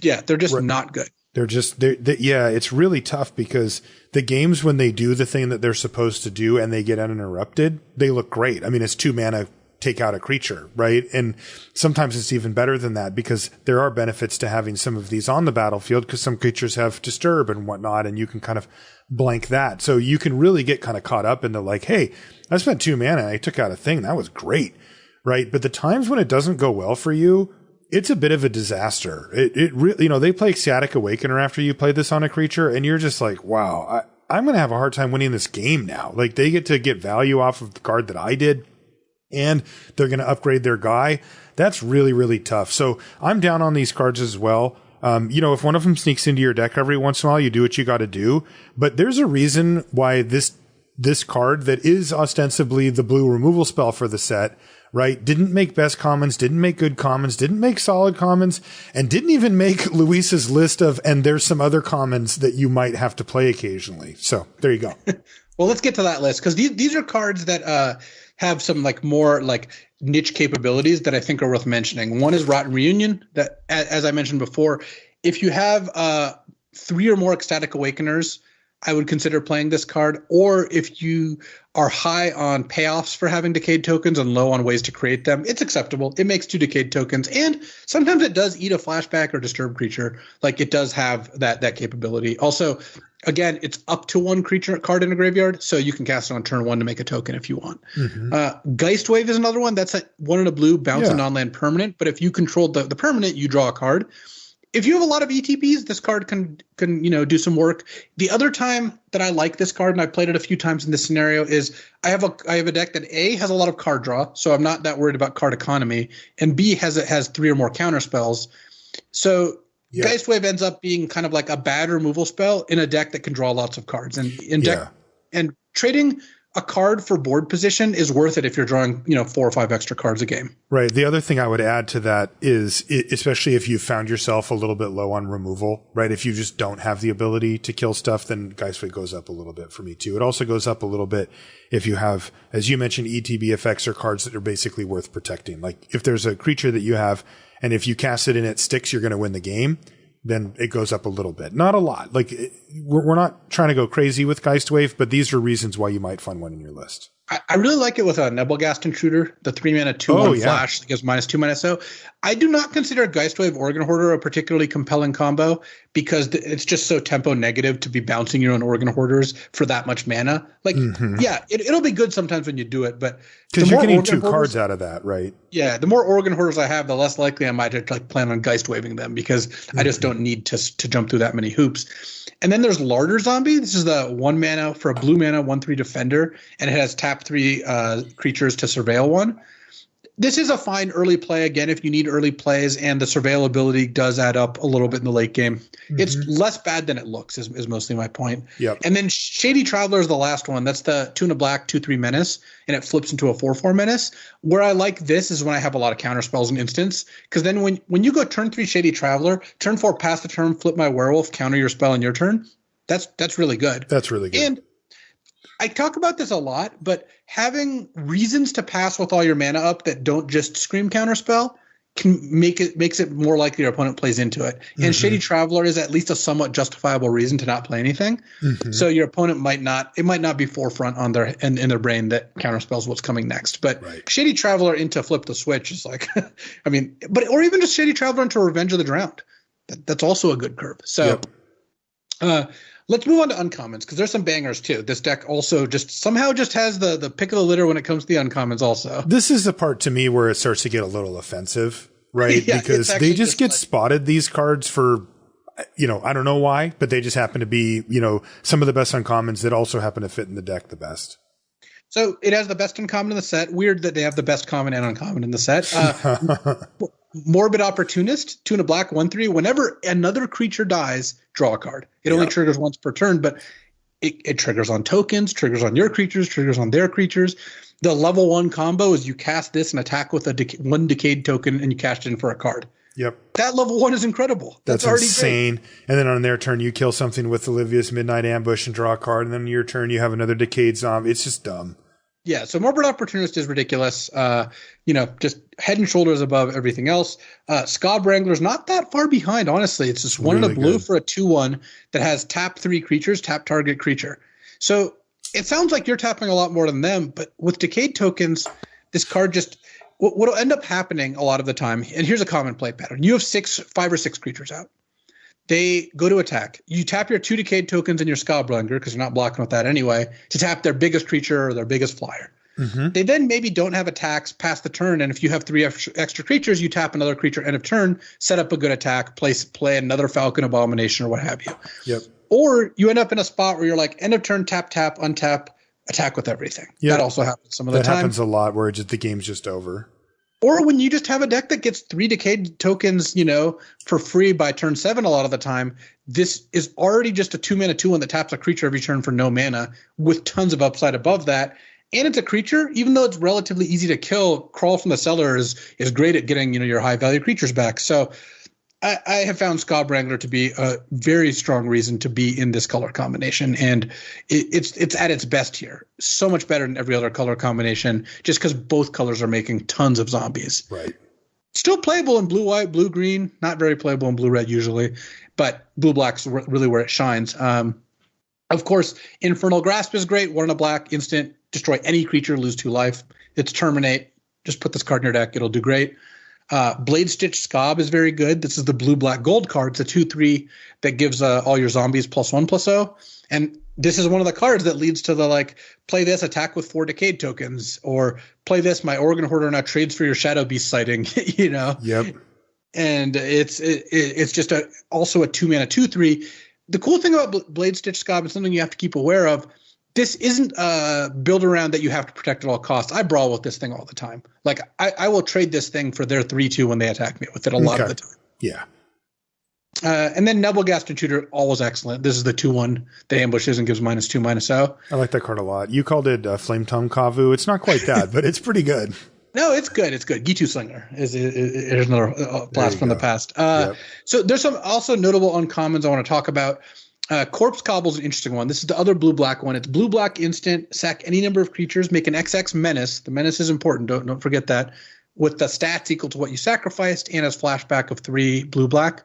Yeah, they're just not good. It's really tough because the games when they do the thing that they're supposed to do and they get uninterrupted, they look great. I mean, it's 2 mana, take out a creature, right? And sometimes it's even better than that because there are benefits to having some of these on the battlefield because some creatures have disturb and whatnot, and you can kind of blank that. So you can really get kind of caught up into like, hey, I spent 2 mana and I took out a thing. That was great, right? But the times when it doesn't go well for you, it's a bit of a disaster. It really, they play Ecstatic Awakener after you play this on a creature, and you're just like, wow, I'm going to have a hard time winning this game now. Like, they get to get value off of the card that I did, and they're going to upgrade their guy. That's really, really tough. So I'm down on these cards as well. If one of them sneaks into your deck every once in a while, you do what you got to do. But there's a reason why this this card that is ostensibly the blue removal spell for the set, right? Didn't make best commons, didn't make good commons, didn't make solid commons, and didn't even make Luis's list of, and there's some other commons that you might have to play occasionally. So there you go. Well, let's get to that list, because these are cards that have some like more like niche capabilities that I think are worth mentioning. One is Rotten Reunion, that, as I mentioned before, if you have 3 or more Ecstatic Awakeners, I would consider playing this card. Or if you are high on payoffs for having Decayed tokens and low on ways to create them, it's acceptable. It makes 2 Decayed tokens, and sometimes it does eat a flashback or disturb creature. Like, it does have that capability. Also, again, it's up to 1 creature card in a graveyard, so you can cast it on turn 1 to make a token if you want. Geistwave is another one. That's a 1 in a blue, bounce a non-land permanent. But if you control the permanent, you draw a card. If you have a lot of ETBs, this card can do some work. The other time that I like this card, and I've played it a few times in this scenario, is I have a deck that A, has a lot of card draw, so I'm not that worried about card economy, and B, has 3 or more counter spells. So Geistwave ends up being kind of like a bad removal spell in a deck that can draw lots of cards. And trading a card for board position is worth it if you're drawing 4 or 5 extra cards a game. Right. The other thing I would add to that is, especially if you found yourself a little bit low on removal, right? If you just don't have the ability to kill stuff, then Geistwave goes up a little bit for me too. It also goes up a little bit if you have, as you mentioned, ETB effects or cards that are basically worth protecting. Like if there's a creature that you have, and if you cast it and it sticks, you're going to win the game, then it goes up a little bit. Not a lot. Like, we're not trying to go crazy with Geistwave, but these are reasons why you might find one in your list. I really like it with a Nebelgast Intruder, the 3-mana 2/1 flash that gives -2/-0. I do not consider Geistwave Organ Hoarder a particularly compelling combo because it's just so tempo negative to be bouncing your own Organ Hoarders for that much mana. Like, it'll be good sometimes when you do it, but because you're getting 2 cards out of that, right? Yeah, the more Organ Hoarders I have, the less likely I might plan on Geistwaving them because I just don't need to jump through that many hoops. And then there's Larder Zombie. This is the 1 mana for a blue mana 1/3 defender, and it has tap 3 creatures to surveil 1. This is a fine early play, again, if you need early plays, and the surveil ability does add up a little bit in the late game. It's less bad than it looks, is mostly my point. Yep. And then Shady Traveler is the last one. That's the 2 and a black, 2/3 menace, and it flips into a 4/4 menace. Where I like this is when I have a lot of counter spells in instance, because then when you go turn 3 Shady Traveler, turn 4 pass the turn, flip my Werewolf, counter your spell in your turn, that's really good. That's really good. And I talk about this a lot, but having reasons to pass with all your mana up that don't just scream counterspell makes it more likely your opponent plays into it. And Shady Traveler is at least a somewhat justifiable reason to not play anything. So your opponent might not be forefront on their in their brain that counterspells what's coming next. But Shady Traveler into Flip the Switch is like, or even just Shady Traveler into Revenge of the Drowned. That's also a good curve. So. Let's move on to uncommons, because there's some bangers too. This deck also somehow has the pick of the litter when it comes to the uncommons also. This is the part to me where it starts to get a little offensive, right? Because they just get spotted, these cards, for, I don't know why, but they just happen to be, some of the best uncommons that also happen to fit in the deck the best. So it has the best uncommon in the set. Weird that they have the best common and uncommon in the set. Morbid Opportunist, 2 and a black, 1/3. Whenever another creature dies, draw a card. It only triggers once per turn, but it triggers on tokens, triggers on your creatures, triggers on their creatures. The level 1 combo is you cast this and attack with 1 decayed token, and you cash it in for a card. Yep. That level 1 is incredible. That's already insane. Great. And then on their turn, you kill something with Olivia's Midnight Ambush and draw a card. And then on your turn, you have another decayed zombie. It's just dumb. Yeah, so Morbid Opportunist is ridiculous. Just head and shoulders above everything else. Scab Wrangler's not that far behind, honestly. It's just 1 in a blue for a 2/1 that has tap 3 creatures, tap target creature. So it sounds like you're tapping a lot more than them, but with decayed tokens, this card what'll end up happening a lot of the time, and here's a common play pattern. You have 5 or 6 creatures out. They go to attack. You tap your 2 decayed tokens in your Scabwrangler, because you're not blocking with that anyway, to tap their biggest creature or their biggest flyer. They then maybe don't have attacks past the turn, and if you have 3 extra creatures, you tap another creature end of turn, set up a good attack, play another Falcon Abomination or what have you. Yep. Or you end up in a spot where you're like, end of turn, tap, untap, attack with everything. That also happens some of the time. That happens a lot where the game's just over. Or when you just have a deck that gets 3 Decayed tokens, for free by turn 7 a lot of the time, this is already just a 2-mana 2-1 that taps a creature every turn for no mana with tons of upside above that. And it's a creature, even though it's relatively easy to kill, Crawl from the Cellar is great at getting, your high value creatures back. So I have found Scott Wrangler to be a very strong reason to be in this color combination, and it's at its best here. So much better than every other color combination, just because both colors are making tons of zombies. Right. Still playable in blue-white, blue-green, not very playable in blue-red usually, but blue-black's really where it shines. Of course, Infernal Grasp is great. 1 and a black, instant, destroy any creature, lose 2 life. It's Terminate. Just put this card in your deck. It'll do great. Blade Stitch Scob is very good. This is the blue, black, gold card. It's a 2/3 that gives all your zombies +1/+0. And this is one of the cards that leads to the play this, attack with 4 Decayed tokens, or play this, my Organ Hoarder now trades for your Shadow Beast sighting, Yep. And it's just also a 2-mana 2/3. The cool thing about Blade Stitch Scob is something you have to keep aware of. This isn't a build around that you have to protect at all costs. I brawl with this thing all the time. I will trade this thing for their 3/2 when they attack me with it a lot of the time. Yeah. And then Nebelgast Intruder, always excellent. This is the 2/1 that ambushes and gives -2/-0. I like that card a lot. You called it Flame Tongue Kavu. It's not quite that, but it's pretty good. No, it's good. It's good. Gitu Slinger is another blast from the past. So there's some also notable uncommons I want to talk about. Corpse Cobble is an interesting one. This is the other blue-black one. It's blue-black instant. Sack any number of creatures. Make an XX menace. The menace is important. Don't forget that. With the stats equal to what you sacrificed and has flashback of 3 blue-black.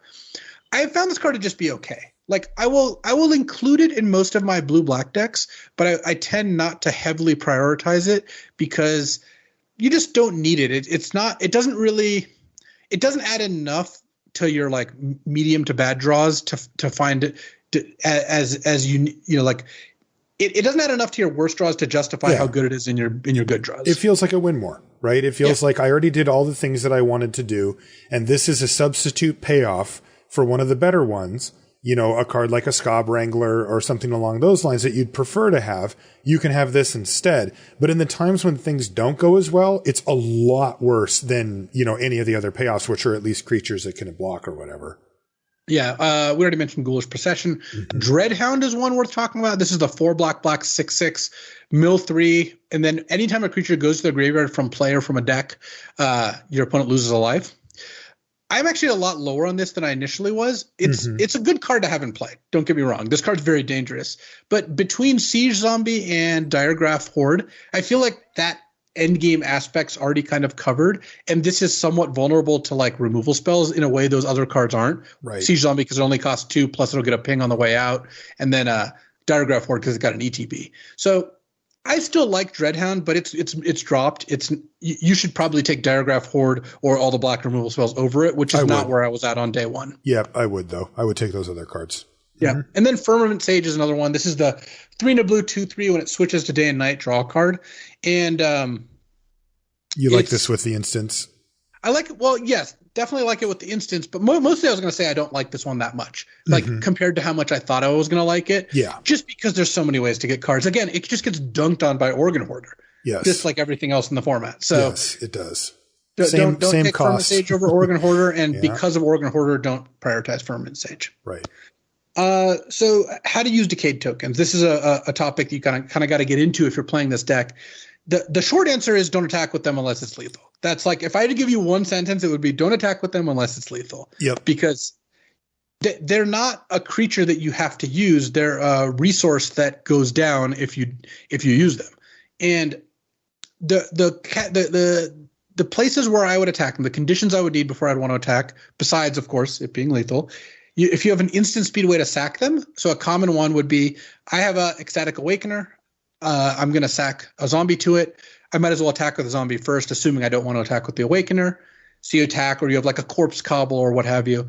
I have found this card to just be okay. I will include it in most of my blue-black decks, but I tend not to heavily prioritize it because you just don't need it. It doesn't add enough to your medium to bad draws to find it. It doesn't add enough to your worst draws to justify how good it is in your good draws. It feels like a win more, right? It feels like I already did all the things that I wanted to do, and this is a substitute payoff for one of the better ones. A card like a Scob Wrangler or something along those lines that you'd prefer to have, you can have this instead. But in the times when things don't go as well, it's a lot worse than, any of the other payoffs, which are at least creatures that can block or whatever. Yeah, we already mentioned Ghoulish Procession. Mm-hmm. Dreadhound is one worth talking about. This is the 4 black 6/6 mill 3, and then anytime a creature goes to the graveyard from play or from a deck, your opponent loses a life. I'm actually a lot lower on this than I initially was. It's a good card to have in play. Don't get me wrong. This card's very dangerous. But between Siege Zombie and Diregraph Horde, I feel like that endgame aspect's already kind of covered, and this is somewhat vulnerable to removal spells in a way those other cards aren't. Right. Siege Zombie because it only costs 2, plus it'll get a ping on the way out, and then Diregraph Horde because it's got an ETB. So I still like Dreadhound, but it's dropped. You should probably take Diregraph Horde or all the black removal spells over it, which is not where I was at on day one. Yeah, I would though. I would take those other cards. Yeah, and then Firmament Sage is another one. This is the 3 and a blue 2/3 when it switches to day and night draw card, and you like this with the instants? I like it. Well, yes, definitely like it with the instants, but mostly I was going to say I don't like this one that much, compared to how much I thought I was going to like it. Yeah, just because there's so many ways to get cards. Again, it just gets dunked on by Organ Hoarder. Yes, just like everything else in the format. So yes, it does. Don't take Firmament Sage over Organ Hoarder, and because of Organ Hoarder, don't prioritize Firmament Sage. Right. So how to use Decayed tokens. This is a topic that you kind of got to get into if you're playing this deck. The short answer is don't attack with them unless it's lethal. That's if I had to give you one sentence, it would be don't attack with them unless it's lethal. Yep. Because they're not a creature that you have to use. They're a resource that goes down if you use them. And the places where I would attack them, the conditions I would need before I'd want to attack, besides of course it being lethal, if you have an instant speed way to sack them. So a common one would be I have a Ecstatic Awakener. I'm going to sack a zombie to it. I might as well attack with a zombie first, assuming I don't want to attack with the Awakener. So you attack, or you have a Corpse Cobble or what have you.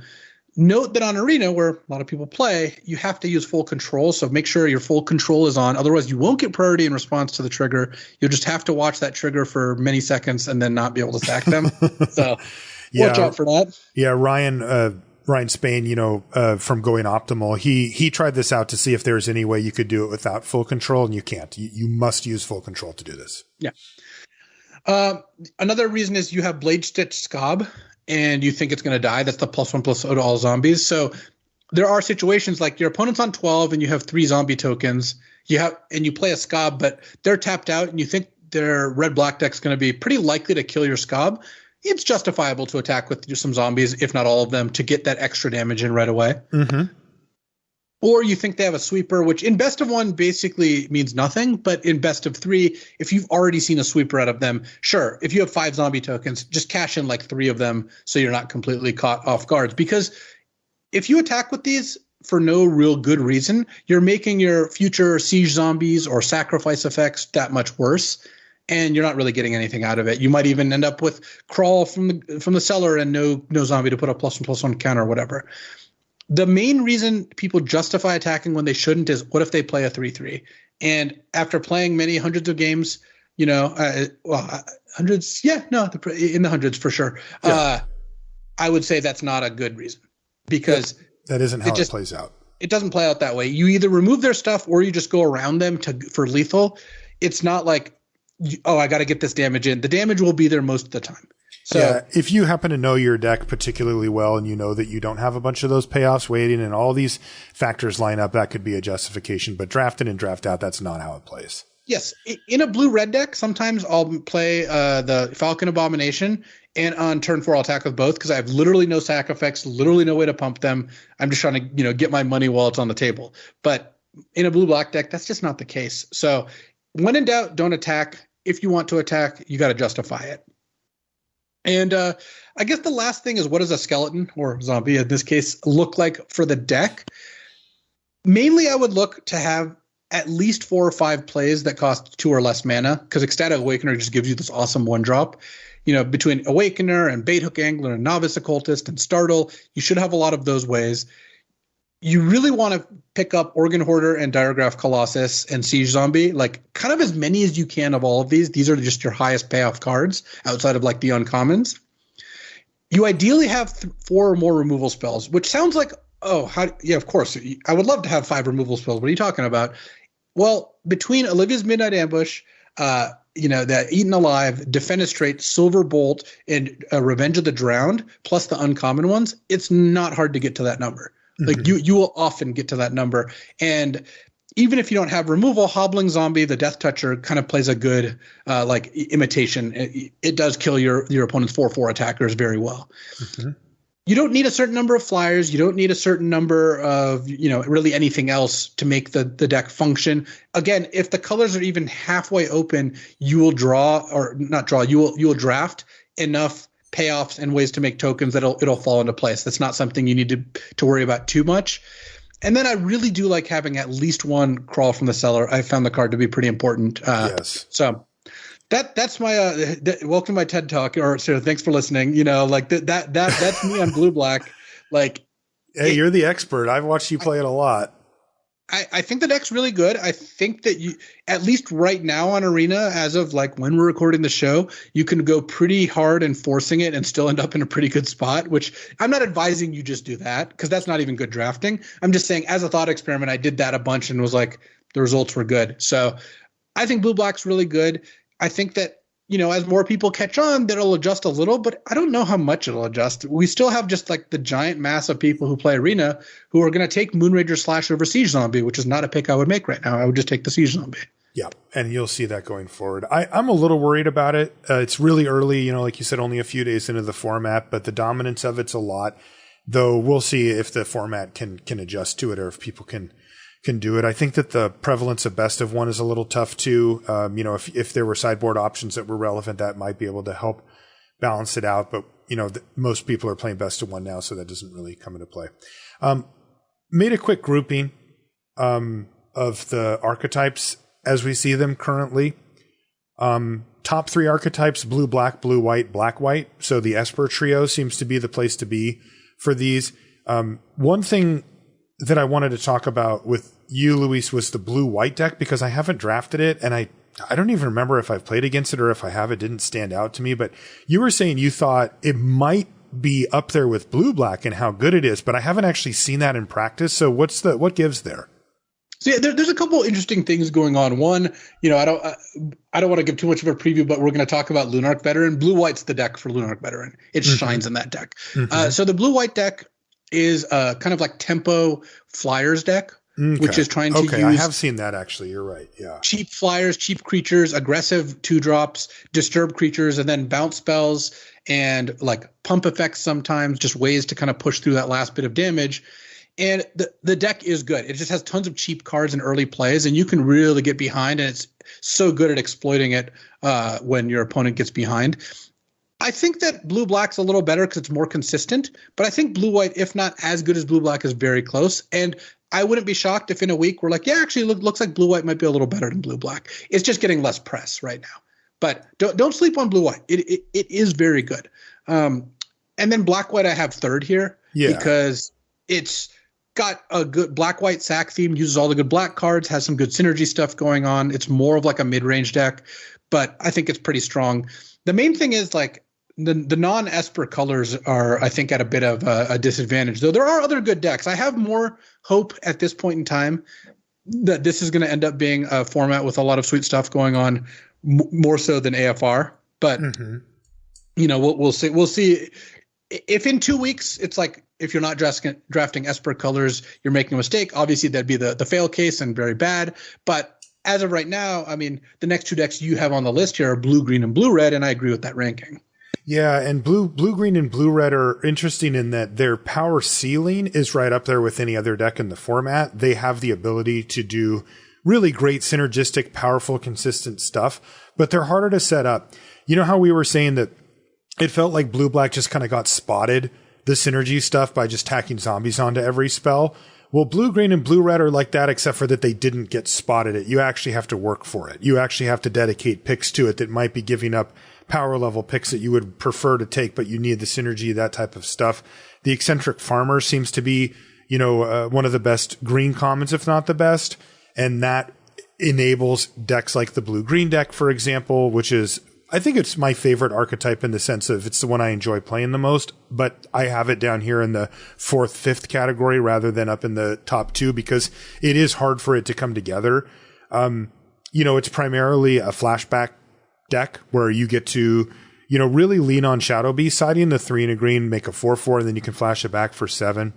Note that on Arena, where a lot of people play, you have to use full control. So make sure your full control is on. Otherwise, you won't get priority in response to the trigger. You'll just have to watch that trigger for many seconds and then not be able to sack them. So watch out for that. Yeah, Ryan Spain, from Going Optimal, he tried this out to see if there's any way you could do it without full control, and you can't. You must use full control to do this. Yeah. Another reason is you have Blade Stitch Scob, and you think it's going to die. That's the +1/+0 to all zombies. So there are situations like your opponent's on 12 and you have 3 zombie tokens. And you play a Scob, but they're tapped out, and you think their red-black deck's going to be pretty likely to kill your Scob. It's justifiable to attack with some zombies, if not all of them, to get that extra damage in right away. Mm-hmm. Or you think they have a sweeper, which in best of 1 basically means nothing, but in best of 3, if you've already seen a sweeper out of them, sure, if you have 5 zombie tokens, just cash in like 3 of them so you're not completely caught off guard. Because if you attack with these for no real good reason, you're making your future siege zombies or sacrifice effects that much worse, and you're not really getting anything out of it. You might even end up with crawl from the cellar and no zombie to put a +1/+1 counter or whatever. The main reason people justify attacking when they shouldn't is, what if they play a 3/3? And after playing many hundreds of games, hundreds, in the hundreds for sure. Yeah. I would say that's not a good reason, because that isn't how it plays out. It doesn't play out that way. You either remove their stuff or you just go around them for lethal. It's not like, I got to get this damage in. The damage will be there most of the time. So yeah, if you happen to know your deck particularly well and you know that you don't have a bunch of those payoffs waiting and all these factors line up, that could be a justification. But draft in and draft out, that's not how it plays. Yes. In a blue-red deck, sometimes I'll play the Falcon Abomination, and on turn 4 I'll attack with both because I have literally no sack effects, literally no way to pump them. I'm just trying to get my money while it's on the table. But in a blue-black deck, that's just not the case. So when in doubt, don't attack. If you want to attack, you got to justify it. And I guess the last thing is, what does a skeleton, or zombie in this case, look like for the deck? Mainly, I would look to have at least 4 or 5 plays that cost 2 or less mana, because Ecstatic Awakener just gives you this awesome 1-drop. Between Awakener and Baithook Angler and Novice Occultist and Startle, you should have a lot of those ways. You really want to pick up Organ Hoarder and Diregraph Colossus and Siege Zombie, like kind of as many as you can of all of these. These are just your highest payoff cards outside of like the uncommons. You ideally have 4 or more removal spells, which sounds like, of course. I would love to have 5 removal spells. What are you talking about? Well, between Olivia's Midnight Ambush, the Eaten Alive, Defenestrate, Silver Bolt, and Revenge of the Drowned, plus the uncommon ones, it's not hard to get to that number. Like you will often get to that number. And even if you don't have removal, Hobbling Zombie, the Death Toucher, kind of plays a good imitation. It does kill your opponent's 4/4 attackers very well. Mm-hmm. You don't need a certain number of flyers. You don't need a certain number of, really anything else to make the deck function. Again, if the colors are even halfway open, you will you will draft enough payoffs and ways to make tokens that it'll fall into place. That's not something you need to worry about too much. And then I really do like having at least 1 Crawl from the Cellar. I found the card to be pretty important. Yes. So that's my welcome to my TED Talk, or thanks for listening. That's me on blue-black. Like, hey, you're the expert. I've watched you play it a lot. I think the deck's really good. I think that you, at least right now on Arena, as of like when we're recording the show, you can go pretty hard in forcing it and still end up in a pretty good spot, which I'm not advising you just do that, because that's not even good drafting. I'm just saying, as a thought experiment, I did that a bunch and was like, the results were good. So I think blue-black's really good. I think that, as more people catch on, that'll adjust a little, but I don't know how much it'll adjust. We still have just like the giant mass of people who play Arena who are going to take Moonrager Slash over Siege Zombie, which is not a pick I would make right now. I would just take the Siege Zombie. Yeah, and you'll see that going forward. I'm a little worried about it. It's really early, like you said, only a few days into the format, but the dominance of it's a lot. Though we'll see if the format can adjust to it, or if people can do it. I think that the prevalence of best of 1 is a little tough too. If there were sideboard options that were relevant, that might be able to help balance it out. But, most people are playing best of 1 now, so that doesn't really come into play. Made a quick grouping of the archetypes as we see them currently. Top 3 archetypes: blue, black, white. So the Esper trio seems to be the place to be for these. One thing that I wanted to talk about with you, Luis, was the blue-white deck, because I haven't drafted it, and I don't even remember if I've played against it, or if I have, it didn't stand out to me. But you were saying you thought it might be up there with blue-black and how good it is, but I haven't actually seen that in practice. So what gives there? So yeah, there's a couple interesting things going on. One, I don't want to give too much of a preview, but we're going to talk about Lunar Veteran. Blue-white's the deck for Lunar Veteran. It shines in that deck. So the blue-white deck is kind of like tempo flyers deck, which is trying to use. I have seen that actually. You're right. Yeah. Cheap flyers, cheap creatures, aggressive 2-drops, disturb creatures, and then bounce spells and like pump effects sometimes, just ways to kind of push through that last bit of damage. And the deck is good. It just has tons of cheap cards in early plays, and you can really get behind, and it's so good at exploiting it when your opponent gets behind. I think that blue-black's a little better because it's more consistent, but I think blue-white, if not as good as blue-black, is very close. And I wouldn't be shocked if in a week we're like, yeah, actually, looks like blue-white might be a little better than blue-black. It's just getting less press right now. But don't sleep on blue-white. It is very good. And then black-white I have third here because it's got a good black-white sack theme, uses all the good black cards, has some good synergy stuff going on. It's more of like a mid-range deck, but I think it's pretty strong. The main thing is like the non-Esper colors are, I think, at a bit of a disadvantage, though there are other good decks. I have more hope at this point in time that this is going to end up being a format with a lot of sweet stuff going on, more so than AFR. But, we'll see. We'll see. If in 2 weeks it's like, if you're not drafting Esper colors, you're making a mistake. Obviously, that'd be the fail case and very bad. But as of right now, I mean, the next two decks you have on the list here are blue, green, and blue, red, and I agree with that ranking. Yeah, and blue, green, and blue, red are interesting in that their power ceiling is right up there with any other deck in the format. They have the ability to do really great, synergistic, powerful, consistent stuff, but they're harder to set up. You know how we were saying that it felt like blue-black just kind of got spotted, the synergy stuff, by just tacking zombies onto every spell? Well, blue, green, and blue, red are like that, except for that they didn't get spotted it. You actually have to work for it. You actually have to dedicate picks to it that might be giving up power level picks that you would prefer to take, but you need the synergy, that type of stuff. The eccentric farmer seems to be, one of the best green commons, if not the best. And that enables decks like the blue-green deck, for example, which is, I think it's my favorite archetype in the sense of it's the one I enjoy playing the most, but I have it down here in the 4th, 5th category rather than up in the top 2 because it is hard for it to come together. It's primarily a flashback deck where you get to, really lean on Shadow Beast siding, the 3 and a green, make a 4/4, and then you can flash it back for 7.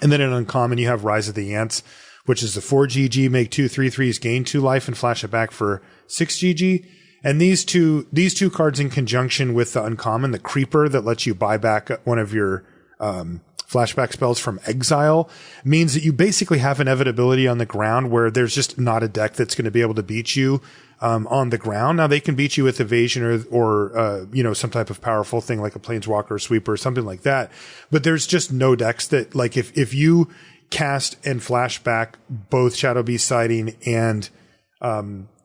And then in uncommon, you have Rise of the Ants, which is the 4 GG, make 2 3/3s, gain 2 life, and flash it back for 6 GG. And these two cards in conjunction with the uncommon, the Creeper that lets you buy back one of your flashback spells from exile, means that you basically have inevitability on the ground where there's just not a deck that's going to be able to beat you on the ground. Now they can beat you with evasion or some type of powerful thing like a planeswalker or sweeper or something like that. But there's just no decks that, like, if you cast and flashback both Shadow Beast Sighting and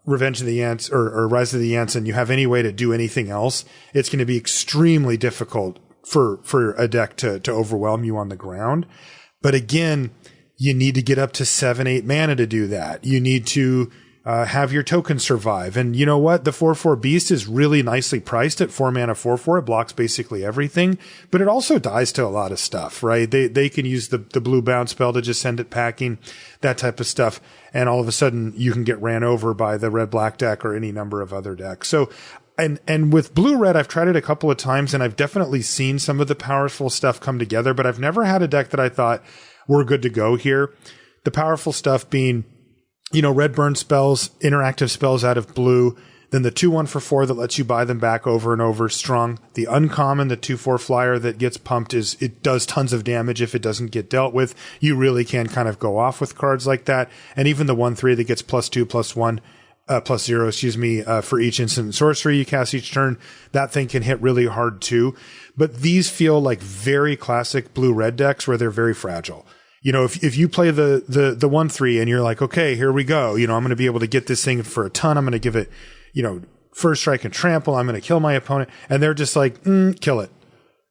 Revenge of the Ants or Rise of the Ants, and you have any way to do anything else, it's going to be extremely difficult for a deck to overwhelm you on the ground. But again, you need to get up to 7-8 mana to do that. You need to have your token survive. And you know what? The 4/4 Beast is really nicely priced at 4 mana 4/4. It blocks basically everything, but it also dies to a lot of stuff, right? They can use the blue bounce spell to just send it packing, that type of stuff. And all of a sudden you can get ran over by the red-black deck or any number of other decks. So, and with blue-red, I've tried it a couple of times and I've definitely seen some of the powerful stuff come together, but I've never had a deck that I thought we're good to go here. The powerful stuff being, red burn spells, interactive spells out of blue, then the 2/1 for 4 that lets you buy them back over and over, strong. The uncommon, the 2/4 flyer that gets pumped, it does tons of damage if it doesn't get dealt with. You really can kind of go off with cards like that. And even the 1/3 that gets +2, +1, +0, for each instant and sorcery you cast each turn, that thing can hit really hard too. But these feel like very classic blue-red decks where they're very fragile. If you play the 1/3 and you're like, okay, here we go. I'm going to be able to get this thing for a ton. I'm going to give it, first strike and trample. I'm going to kill my opponent. And they're just like, kill it.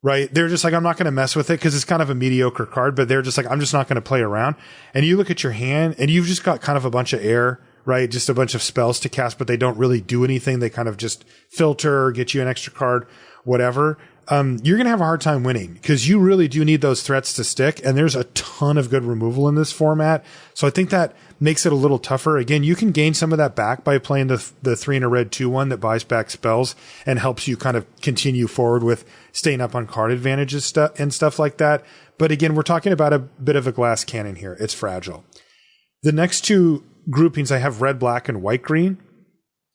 Right? They're just like, I'm not going to mess with it because it's kind of a mediocre card, but they're just like, I'm just not going to play around. And you look at your hand and you've just got kind of a bunch of air, right? Just a bunch of spells to cast, but they don't really do anything. They kind of just filter or get you an extra card, whatever. you're going to have a hard time winning because you really do need those threats to stick. And there's a ton of good removal in this format. So I think that makes it a little tougher. Again, you can gain some of that back by playing the 3 and a red 2/1 that buys back spells and helps you kind of continue forward with staying up on card advantages and stuff like that. But again, we're talking about a bit of a glass cannon here. It's fragile. The next two groupings, I have red, black, and white, green.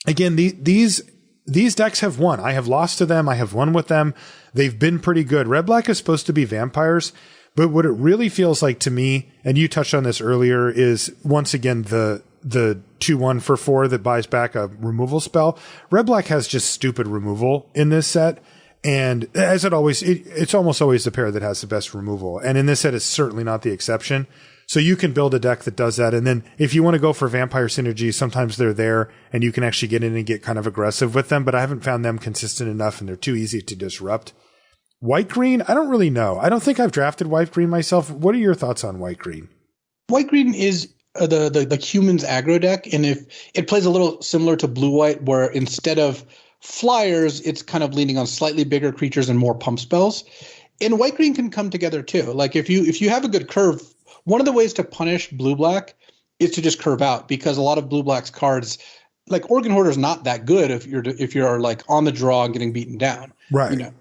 Again, these decks have won. I have lost to them. I have won with them. They've been pretty good. Red, black is supposed to be vampires, but what it really feels like to me, and you touched on this earlier, is once again the 2/1 for 4 that buys back a removal spell. Red, black has just stupid removal in this set. And as it's almost always the pair that has the best removal. And in this set, it's certainly not the exception. So you can build a deck that does that. And then if you want to go for vampire synergy, sometimes they're there and you can actually get in and get kind of aggressive with them. But I haven't found them consistent enough and they're too easy to disrupt. White green, I don't really know. I don't think I've drafted white green myself. What are your thoughts on white green? White green is the humans aggro deck. And if it plays a little similar to blue white, where instead of flyers, it's kind of leaning on slightly bigger creatures and more pump spells. And white green can come together too. Like if you have a good curve, one of the ways to punish blue black is to just curve out, because a lot of blue black's cards, like Organ Hoarder, is not that good if you're like on the draw and getting beaten down. Right. You know,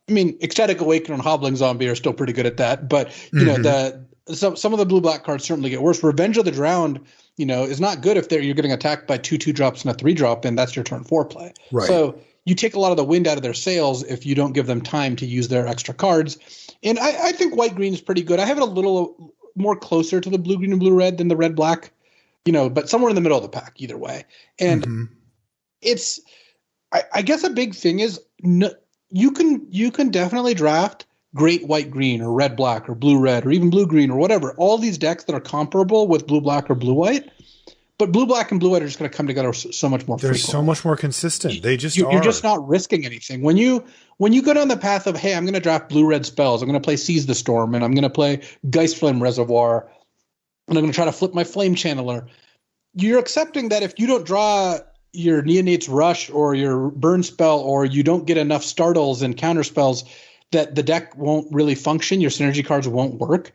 I mean, Ecstatic Awaken and Hobbling Zombie are still pretty good at that, but you know some of the blue black cards certainly get worse. Revenge of the Drowned, you know, is not good if you're getting attacked by 2/2 drops and a 3-drop, and that's your turn 4 play. Right. So you take a lot of the wind out of their sails if you don't give them time to use their extra cards. And I think white green is pretty good. I have it a little more closer to the blue green and blue red than the red black, you know, but somewhere in the middle of the pack either way. And it's, I guess a big thing is you can definitely draft great white green or red black or blue red or even blue green or whatever, all these decks that are comparable with blue black or blue white. But blue black and blue white are just going to come together so much more frequently. They're so much more consistent. They just You're just not risking anything. When you go down the path of, hey, I'm going to draft blue red spells, I'm going to play Seize the Storm, and I'm going to play Geistflame Reservoir, and I'm going to try to flip my Flame Channeler, you're accepting that if you don't draw your Neonate's Rush or your Burn spell, or you don't get enough startles and counter spells, that the deck won't really function, your synergy cards won't work,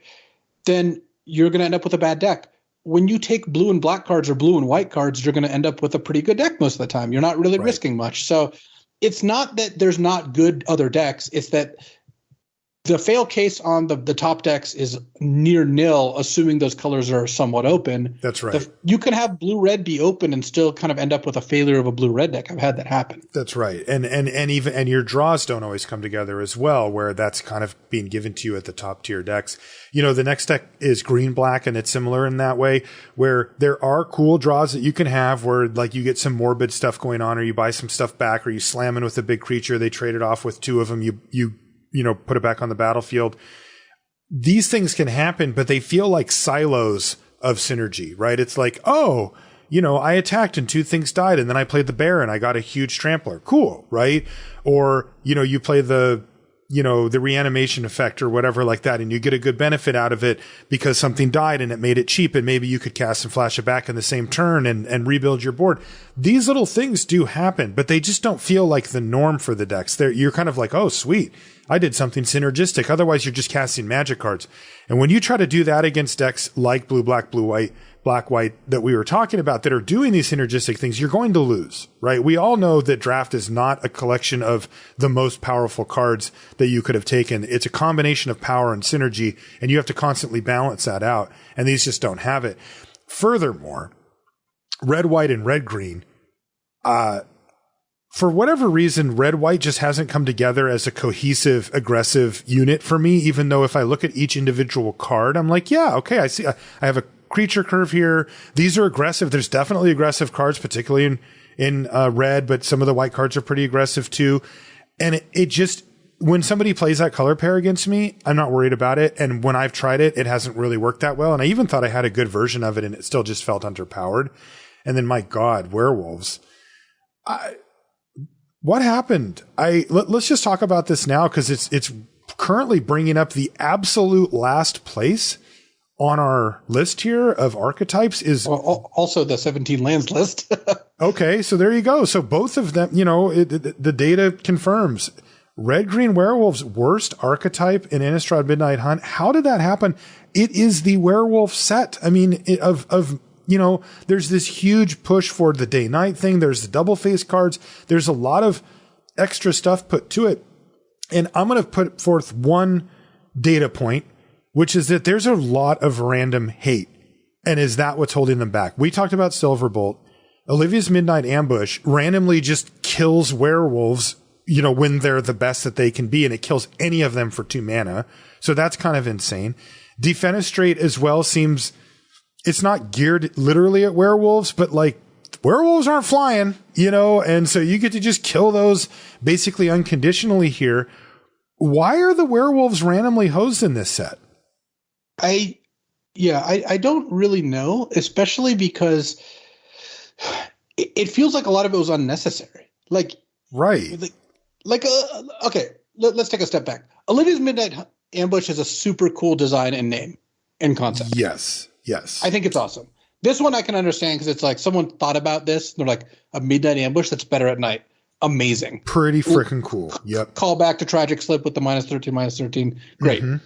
then you're going to end up with a bad deck. When you take blue and black cards or blue and white cards, you're going to end up with a pretty good deck most of the time. You're not really risking much. So it's not that there's not good other decks. It's that the fail case on the top decks is near nil, assuming those colors are somewhat open. That's right. You can have blue-red be open and still kind of end up with a failure of a blue-red deck. I've had that happen. That's right. And your draws don't always come together as well, where that's kind of being given to you at the top tier decks. You know, the next deck is green-black, and it's similar in that way, where there are cool draws that you can have where, like, you get some morbid stuff going on, or you buy some stuff back, or you slam in with a big creature, they trade it off with 2 of them, you know, put it back on the battlefield. These things can happen, but they feel like silos of synergy, right? It's like, oh, you know, I attacked and 2 things died, and then I played the bear and I got a huge trampler. Cool, right? Or, you know, you play the reanimation effect or whatever like that, and you get a good benefit out of it because something died and it made it cheap, and maybe you could cast and flash it back in the same turn and rebuild your board. These little things do happen, but they just don't feel like the norm for the decks. You're kind of like, oh, sweet, I did something synergistic. Otherwise, you're just casting magic cards. And when you try to do that against decks like blue, black, blue, white, black, white that we were talking about that are doing these synergistic things, you're going to lose, right? We all know that draft is not a collection of the most powerful cards that you could have taken. It's a combination of power and synergy, and you have to constantly balance that out. And these just don't have it. Furthermore, red, white, and red, green, for whatever reason, red, white just hasn't come together as a cohesive, aggressive unit for me, even though if I look at each individual card, I'm like, yeah, okay, I see. I have a creature curve here. These are aggressive. There's definitely aggressive cards, particularly in red, but some of the white cards are pretty aggressive too. And it just, when somebody plays that color pair against me, I'm not worried about it. And when I've tried it, it hasn't really worked that well. And I even thought I had a good version of it, and it still just felt underpowered. And then, my God, werewolves. What happened? Let's just talk about this now, because it's currently bringing up the absolute last place on our list here of archetypes is also the 17 lands list. Okay, so there you go. So both of them, you know, the data confirms Red Green Werewolves worst archetype in Innistrad Midnight Hunt. How did that happen? It is the werewolf set. I mean, there's this huge push for the day night thing. There's the double face cards. There's a lot of extra stuff put to it. And I'm going to put forth one data point, which is that there's a lot of random hate. And is that what's holding them back? We talked about Silverbolt. Olivia's Midnight Ambush randomly just kills werewolves, when they're the best that they can be, and it kills any of them for 2 mana. So that's kind of insane. Defenestrate as well seems, it's not geared literally at werewolves, but like werewolves aren't flying, and so you get to just kill those basically unconditionally here. Why are the werewolves randomly hosed in this set? I don't really know, especially because it feels like a lot of it was unnecessary. Like, right. Okay, let's take a step back. Olivia's Midnight Ambush is a super cool design and name and concept. Yes. I think it's awesome. This one I can understand because it's like someone thought about this. They're like, a Midnight Ambush that's better at night. Amazing. Pretty freaking cool. Yep. Call back to Tragic Slip with the -13. Great. Mm-hmm.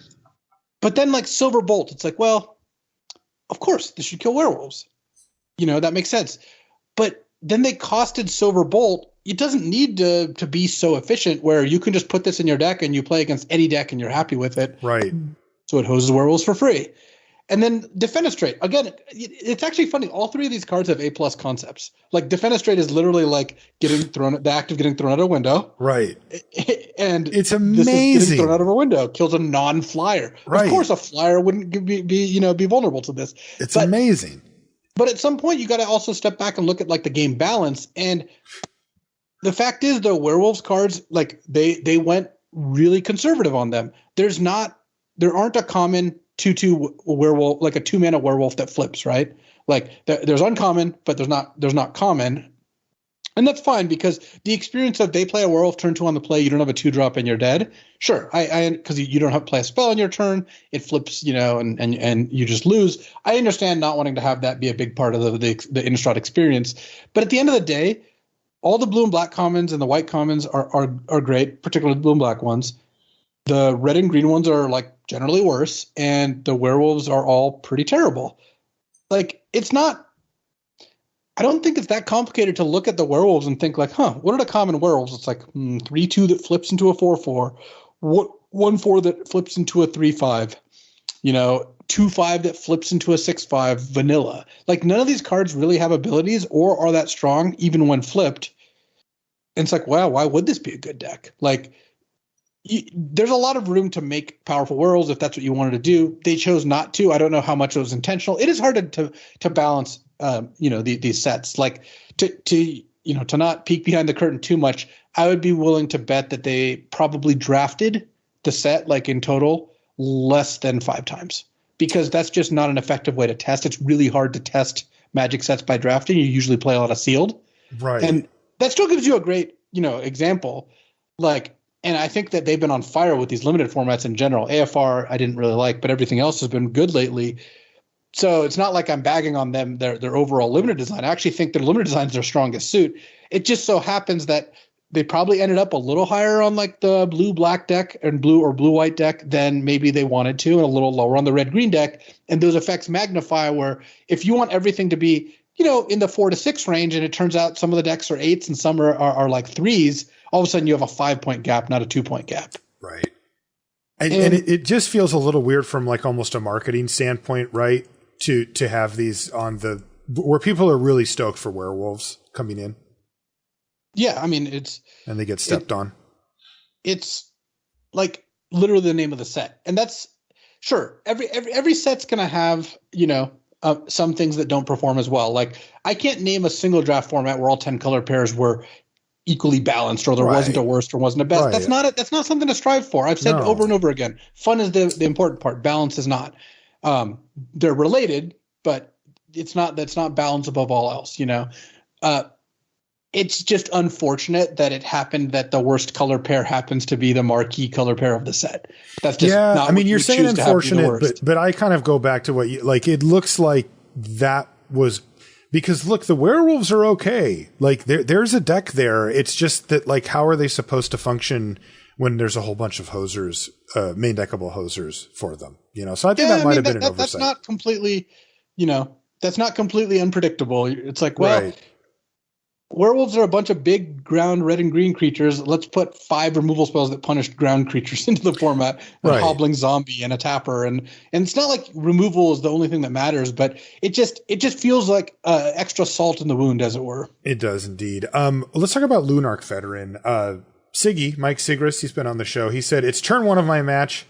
But then like Silver Bolt, it's like, well, of course, this should kill werewolves. That makes sense. But then they costed Silver Bolt. It doesn't need to be so efficient where you can just put this in your deck and you play against any deck and you're happy with it. Right. So it hoses werewolves for free. And then Defenestrate. Again, it's actually funny. All 3 of these cards have A+ concepts. Like Defenestrate is literally like the act of getting thrown out a window. Right. And it's amazing. This is getting thrown out of a window. Kills a non-flyer. Right. Of course, a flyer wouldn't be vulnerable to this. It's amazing. But at some point, you got to also step back and look at like the game balance. And the fact is, the werewolves cards, like they went really conservative on them. There aren't a common 2/2 werewolf, like a 2-mana werewolf that flips, right? Like there's uncommon, but there's not common. And that's fine because the experience of they play a werewolf turn 2 on the play, you don't have a 2-drop and you're dead. Sure, because you don't have to play a spell on your turn, it flips, and you just lose. I understand not wanting to have that be a big part of the Innistrad experience, but at the end of the day, all the blue and black commons and the white commons are great, particularly the blue and black ones. The red and green ones are like generally worse, and the werewolves are all pretty terrible. Like it's not. I don't think it's that complicated to look at the werewolves and think like, what are the common werewolves? It's like 3/2 that flips into a 4/4, 1/4 that flips into a 3/5, 2/5 that flips into a 6/5 vanilla. Like none of these cards really have abilities or are that strong even when flipped. And it's like, wow, why would this be a good deck? Like there's a lot of room to make powerful werewolves if that's what you wanted to do. They chose not to. I don't know how much it was intentional. It is hard to balance these sets, like to not peek behind the curtain too much. I would be willing to bet that they probably drafted the set like in total less than 5 times because that's just not an effective way to test. It's really hard to test Magic sets by drafting. You usually play a lot of sealed, right? And that still gives you a great example. Like, and I think that they've been on fire with these limited formats in general. AFR I didn't really like, but everything else has been good lately. So it's not like I'm bagging on them, their overall limited design. I actually think their limited design is their strongest suit. It just so happens that they probably ended up a little higher on like the blue-black deck and blue or blue-white deck than maybe they wanted to, and a little lower on the red-green deck. And those effects magnify where if you want everything to be, in the 4 to 6 range, and it turns out some of the decks are 8s and some are like 3s, all of a sudden you have a 5-point gap, not a 2-point gap. Right. And it just feels a little weird from like almost a marketing standpoint, right? To have these on where people are really stoked for werewolves coming in. Yeah, I mean and they get stepped on. It's like literally the name of the set, and that's sure. Every set's gonna have some things that don't perform as well. Like I can't name a single draft format where all 10 color pairs were equally balanced, or there wasn't a worst or wasn't a best. Right. That's not something to strive for. I've said over and over again. Fun is the important part. Balance is not. They're related, but that's not balance above all else. It's just unfortunate that it happened that the worst color pair happens to be the marquee color pair of the set. That's just not. I mean, you're saying unfortunate, but I kind of go back to what you like. It looks like that was because look, the werewolves are okay. Like there's a deck there. It's just that like, how are they supposed to function when there's a whole bunch of hosers, main deckable hosers for them. So I think that might have been an oversight. That's not completely, that's not completely unpredictable. It's like, well, right. Werewolves are a bunch of big ground red and green creatures. Let's put 5 removal spells that punish ground creatures into the format, a hobbling zombie and a tapper, and it's not like removal is the only thing that matters, but it just feels like extra salt in the wound, as it were. It does indeed. Let's talk about Lunar Veteran. Siggy, Mike Sigris, he's been on the show. He said, "It's turn 1 of my match,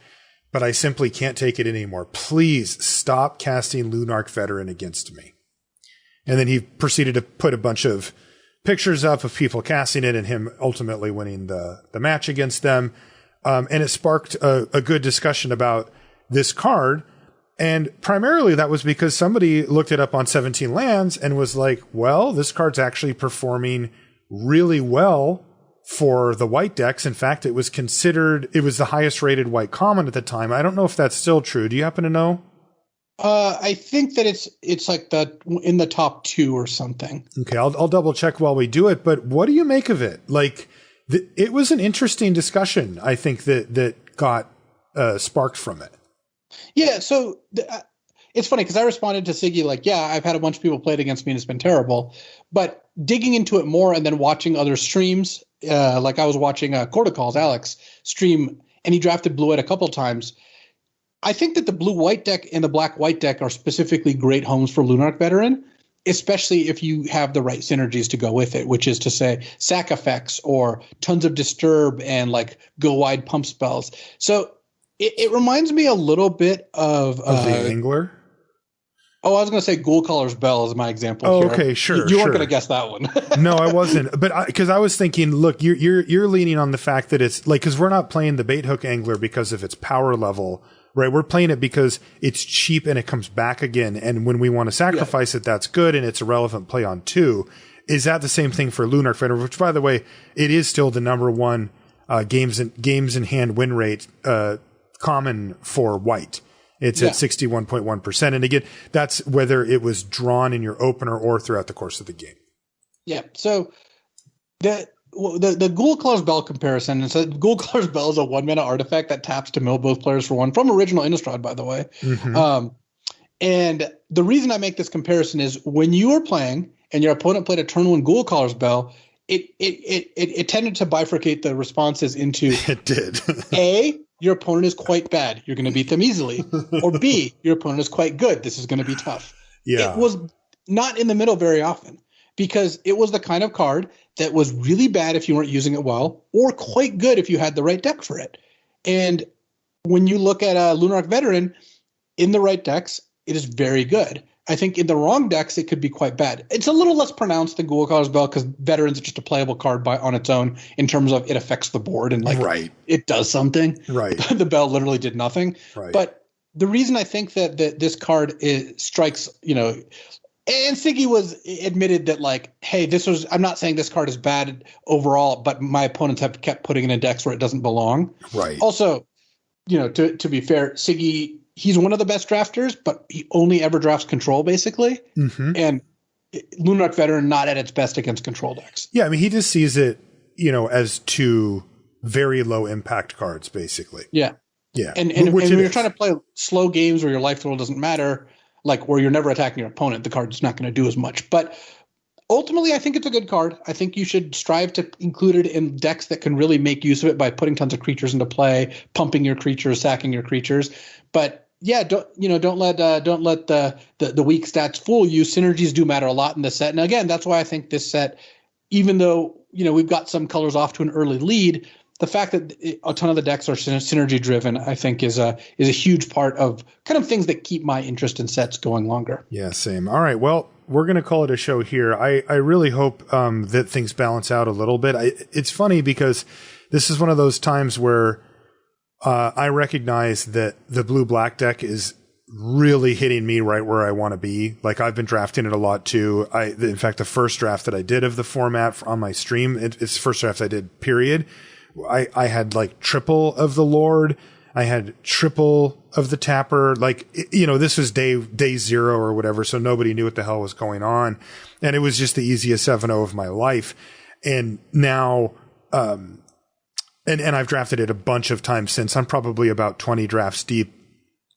but I simply can't take it anymore. Please stop casting Lunar Veteran against me." And then he proceeded to put a bunch of pictures up of people casting it and him ultimately winning the match against them. And it sparked a good discussion about this card. And primarily that was because somebody looked it up on 17 lands and was like, well, this card's actually performing really well for the white decks. In fact, it was the highest rated white common at the time. I don't know if that's still true. Do you happen to know? I think that it's like in the top 2 or something. Okay, I'll double check while we do it. But what do you make of it? Like, it was an interesting discussion, I think, that got sparked from it. Yeah, so it's funny because I responded to Siggy like, yeah, I've had a bunch of people play it against me and it's been terrible. But digging into it more and then watching other streams, like I was watching Cortical's Alex stream, and he drafted blue-white a couple times. I think that the blue-white deck and the black-white deck are specifically great homes for Lunar Veteran, especially if you have the right synergies to go with it, which is to say sack effects or tons of disturb and like go wide pump spells. So it reminds me a little bit of the Angler. Oh, I was going to say Ghoul Caller's Bell is my example. Oh, here. okay, sure. You weren't going to guess that one. No, I wasn't. But because I was thinking, look, you're leaning on the fact that it's like, because we're not playing the bait hook Angler because of its power level. Right, we're playing it because it's cheap and it comes back again. And when we want to sacrifice it, that's good, and it's a relevant play on 2. Is that the same thing for Lunar Veteran? Which, by the way, it is still the number 1 games in hand win rate common for white. It's at 61.1%. And again, that's whether it was drawn in your opener or throughout the course of the game. Yeah. So the Ghoul Caller's Bell comparison is that Ghoul Caller's Bell is a 1-mana artifact that taps to mill both players for 1 from original Innistrad, by the way. Mm-hmm. And the reason I make this comparison is when you were playing and your opponent played a turn 1 Ghoul Caller's Bell, it tended to bifurcate the responses into it did. A, your opponent is quite bad. You're going to beat them easily. Or B, your opponent is quite good. This is going to be tough. Yeah. It was not in the middle very often because it was the kind of card that was really bad if you weren't using it well, or quite good if you had the right deck for it. And when you look at Lunar Veteran, in the right decks, it is very good. I think in the wrong decks, it could be quite bad. It's a little less pronounced than Ghoul Caller's Bell because Veteran's just a playable card on its own in terms of it affects the board and it does something. Right. The Bell literally did nothing. Right. But the reason I think that this card strikes, and Siggy was admitted that like, hey, I'm not saying this card is bad overall, but my opponents have kept putting it in decks where it doesn't belong. Right. Also, to be fair, Siggy, he's one of the best drafters, but he only ever drafts control basically. Mm-hmm. And Lunar Veteran not at its best against control decks. Yeah. I mean, he just sees it, as 2 very low impact cards basically. Yeah. Yeah. And when you're trying to play slow games where your life total doesn't matter, like where you're never attacking your opponent, the card's not going to do as much. But ultimately, I think it's a good card. I think you should strive to include it in decks that can really make use of it by putting tons of creatures into play, pumping your creatures, sacking your creatures. But yeah, don't let the weak stats fool you. Synergies do matter a lot in this set. And again, that's why I think this set, even though we've got some colors off to an early lead, the fact that a ton of the decks are synergy driven, I think, is a huge part of kind of things that keep my interest in sets going longer. Yeah, same. All right. Well, we're going to call it a show here. I really hope that things balance out a little bit. It's funny because this is one of those times where I recognize that the blue-black deck is really hitting me right where I want to be. Like I've been drafting it a lot too. In fact, the first draft that I did of the format on my stream, it's the first draft I did, period. I had like triple of the Lord. I had triple of the Tapper. Like, this was day 0 or whatever. So nobody knew what the hell was going on. And it was just the easiest 7-0 of my life. And now, and I've drafted it a bunch of times since. I'm probably about 20 drafts deep.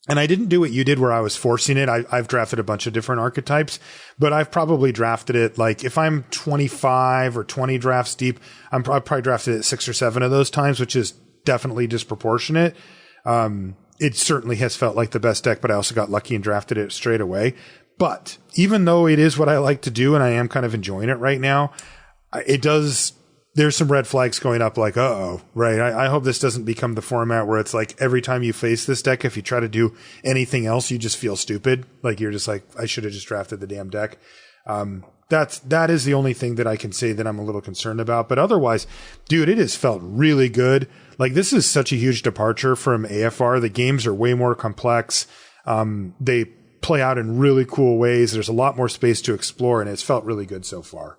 And I didn't do what you did where I was forcing it. I've drafted a bunch of different archetypes, but I've probably drafted it like if I'm 25 or 20 drafts deep, I've probably drafted it 6 or 7 of those times, which is definitely disproportionate. It certainly has felt like the best deck, but I also got lucky and drafted it straight away. But even though it is what I like to do and I am kind of enjoying it right now, there's some red flags going up like, right. I hope this doesn't become the format where it's like every time you face this deck, if you try to do anything else, you just feel stupid. Like you're just like, I should have just drafted the damn deck. That is the only thing that I can say that I'm a little concerned about. But otherwise, dude, it has felt really good. Like this is such a huge departure from AFR. The games are way more complex. They play out in really cool ways. There's a lot more space to explore, and it's felt really good so far.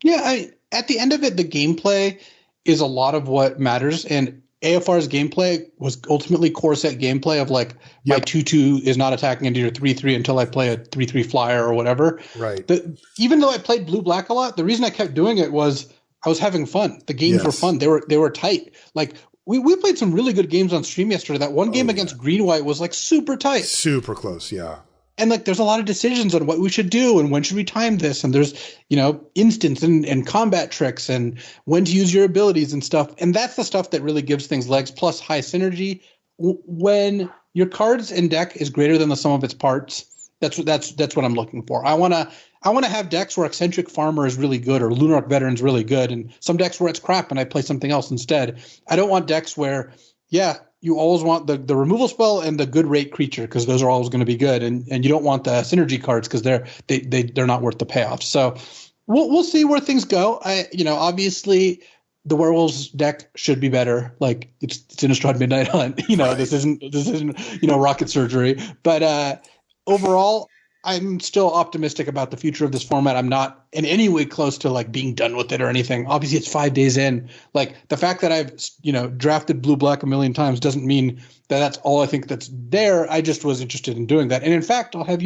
Yeah, at the end of it, the gameplay is a lot of what matters. And AFR's gameplay was ultimately core set gameplay of like my 2/2 is not attacking into your 3/3 until I play a 3/3 flyer or whatever. Right. Even though I played blue-black a lot, the reason I kept doing it was I was having fun. The games were fun. They were tight. Like we played some really good games on stream yesterday. That one game against green-white was like super tight. Super close, yeah. And like, there's a lot of decisions on what we should do and when should we time this. And there's, instants and combat tricks and when to use your abilities and stuff. And that's the stuff that really gives things legs, plus high synergy. When your cards and deck is greater than the sum of its parts, that's what I'm looking for. I want to have decks where Eccentric Farmer is really good or Lunar Veteran is really good, and some decks where it's crap and I play something else instead. I don't want decks where, you always want the removal spell and the good rate creature because those are always going to be good, and you don't want the synergy cards because they're not worth the payoff. So we'll see where things go. Obviously the Werewolves deck should be better. Like it's Innistrad Midnight Hunt. This isn't rocket surgery. But overall, I'm still optimistic about the future of this format. I'm not in any way close to like being done with it or anything. Obviously, it's 5 days in. Like the fact that I've drafted blue-black a million times doesn't mean that that's all I think that's there. I just was interested in doing that. And in fact, I'll have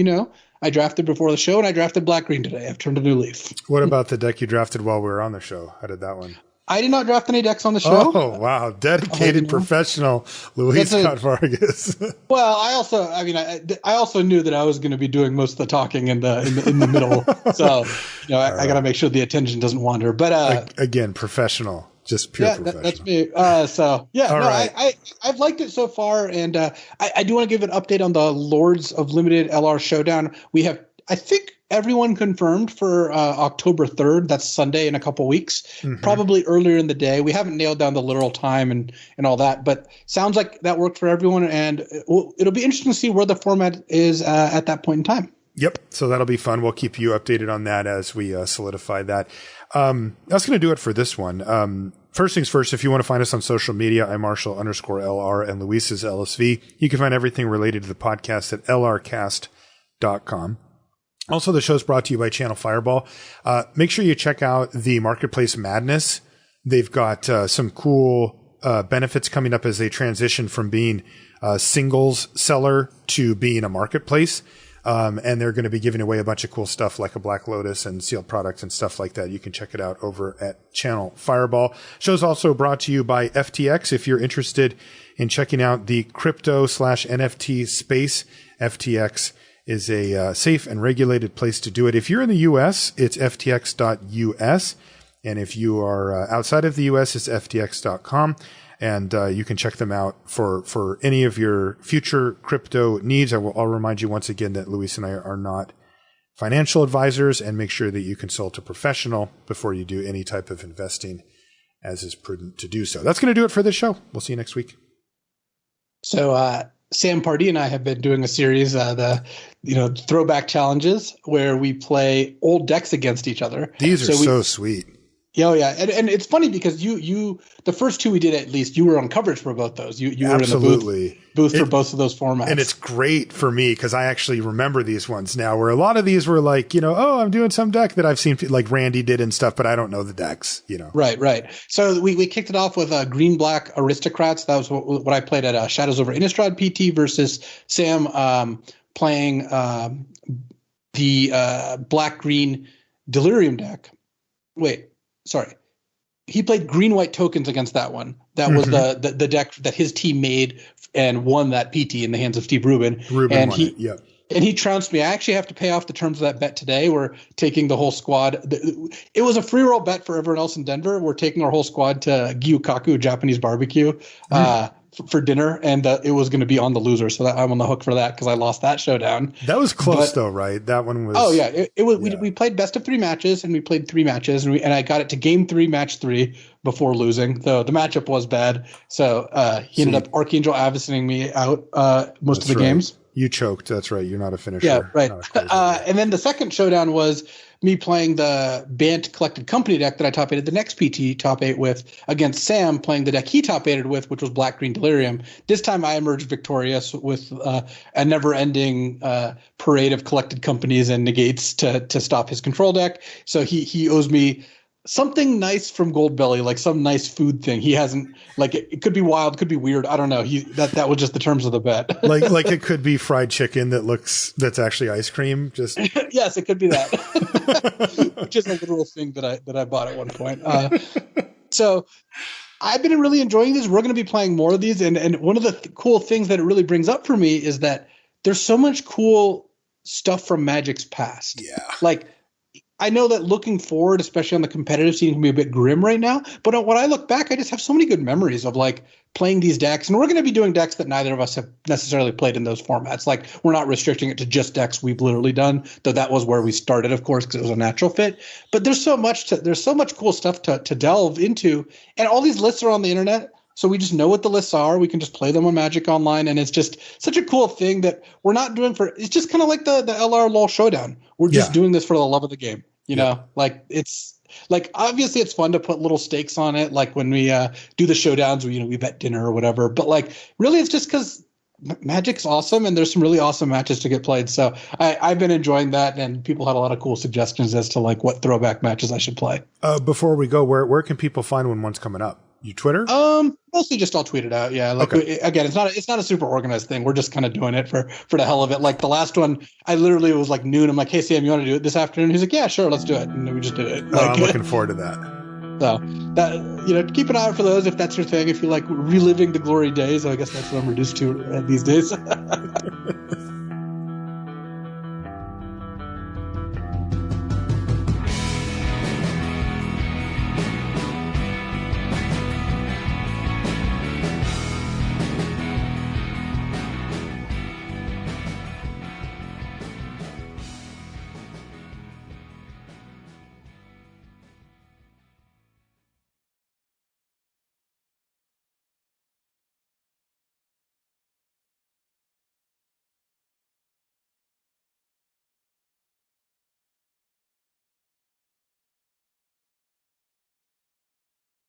I drafted before the show and I drafted black-green today. I've turned a new leaf. What about the deck you drafted while we were on the show? How did that one? I did not draft any decks on the show. Oh, wow. Dedicated professional Luis Scott-Vargas. Well, I also knew that I was going to be doing most of the talking in the middle. So, I got to make sure the attention doesn't wander. But again, professional, just pure professional. That's me. I've liked it so far. And I do want to give an update on the Lords of Limited LR Showdown. We have, I think, everyone confirmed for October 3rd. That's Sunday in a couple weeks, probably earlier in the day. We haven't nailed down the literal time and all that, but sounds like that worked for everyone. And it'll be interesting to see where the format is at that point in time. Yep. So that'll be fun. We'll keep you updated on that as we solidify that. That's going to do it for this one. First things first, if you want to find us on social media, I'm Marshall_LR and Luis is LSV. You can find everything related to the podcast at lrcast.com. Also, the show's brought to you by Channel Fireball. Make sure you check out the Marketplace Madness. They've got some cool benefits coming up as they transition from being a singles seller to being a marketplace. And they're going to be giving away a bunch of cool stuff like a Black Lotus and sealed products and stuff like that. You can check it out over at Channel Fireball. Show's also brought to you by FTX. If you're interested in checking out the crypto/NFT space, FTX is a safe and regulated place to do it. If you're in the U.S., it's ftx.us. And if you are outside of the U.S., it's ftx.com. And you can check them out for any of your future crypto needs. I'll remind you once again that Luis and I are not financial advisors, and make sure that you consult a professional before you do any type of investing, as is prudent to do so. That's going to do it for this show. We'll see you next week. So, Sam Pardee and I have been doing a series, the throwback challenges, where we play old decks against each other. These are so sweet. Oh yeah, and it's funny because you the first two we did, at least you were on coverage for both those. You were in the booth for both of those formats, and it's great for me because I actually remember these ones now. Where a lot of these were like, I'm doing some deck that I've seen like Randy did and stuff, but I don't know the decks. Right. So we kicked it off with green black aristocrats. That was what I played at Shadows over Innistrad PT versus Sam playing the black green Delirium deck. Sorry. he played green-white tokens against that one. That was the deck that his team made and won that PT in the hands of Steve Rubin. Rubin won it, yep. And he trounced me. I actually have to pay off the terms of that bet today. We're taking the whole squad. It was a free roll bet for everyone else in Denver. We're taking our whole squad to Gyukaku Japanese barbecue for dinner, and it was going to be on the loser. So I'm on the hook for that because I lost that showdown. That was close though, right? That one was. Oh yeah, it was. Yeah. We played best of 3 matches, and we played 3 matches, and I got it to game 3, match 3 before losing. Though the matchup was bad, so he ended up Archangel Avacyn'ing me out most of the games. You choked. That's right. You're not a finisher. Yeah, right. And then the second showdown was me playing the Bant Collected Company deck that I top 8'd the next PT top 8 with against Sam playing the deck he top 8'd with, which was Black Green Delirium. This time I emerged victorious with a never-ending parade of collected companies and negates to stop his control deck. So he owes me something nice from Goldbelly, like some nice food thing. He hasn't, like, it could be wild, could be weird. I don't know. That was just the terms of the bet. like it could be fried chicken that's actually ice cream. Just yes, it could be that. Which is a literal thing that I bought at one point. So I've been really enjoying these. We're going to be playing more of these, and one of the cool things that it really brings up for me is that there's so much cool stuff from Magic's past. Yeah, like. I know that looking forward, especially on the competitive scene, can be a bit grim right now. But when I look back, I just have so many good memories of like playing these decks. And we're going to be doing decks that neither of us have necessarily played in those formats. Like we're not restricting it to just decks we've literally done, though that was where we started, of course, because it was a natural fit. But there's so much cool stuff to delve into. And all these lists are on the internet. So we just know what the lists are. We can just play them on Magic Online. And it's just such a cool thing that we're not doing it's just kind of like the LR LOL Showdown. We're just doing this for the love of the game. You know, like it's like obviously it's fun to put little stakes on it. Like when we do the showdowns, we bet dinner or whatever. But like really, it's just because Magic's awesome and there's some really awesome matches to get played. So I've been enjoying that, and people had a lot of cool suggestions as to like what throwback matches I should play. Before we go, where can people find when one's coming up? You Twitter? Mostly just I'll tweet it out. Yeah. Like again, it's not a super organized thing. We're just kind of doing it for the hell of it. Like the last one, I literally it was like noon. I'm like, hey Sam, you want to do it this afternoon? He's like, yeah, sure, let's do it. And then we just did it. Like, I'm looking forward to that. So that keep an eye out for those if that's your thing. If you like reliving the glory days, I guess that's what I'm reduced to these days.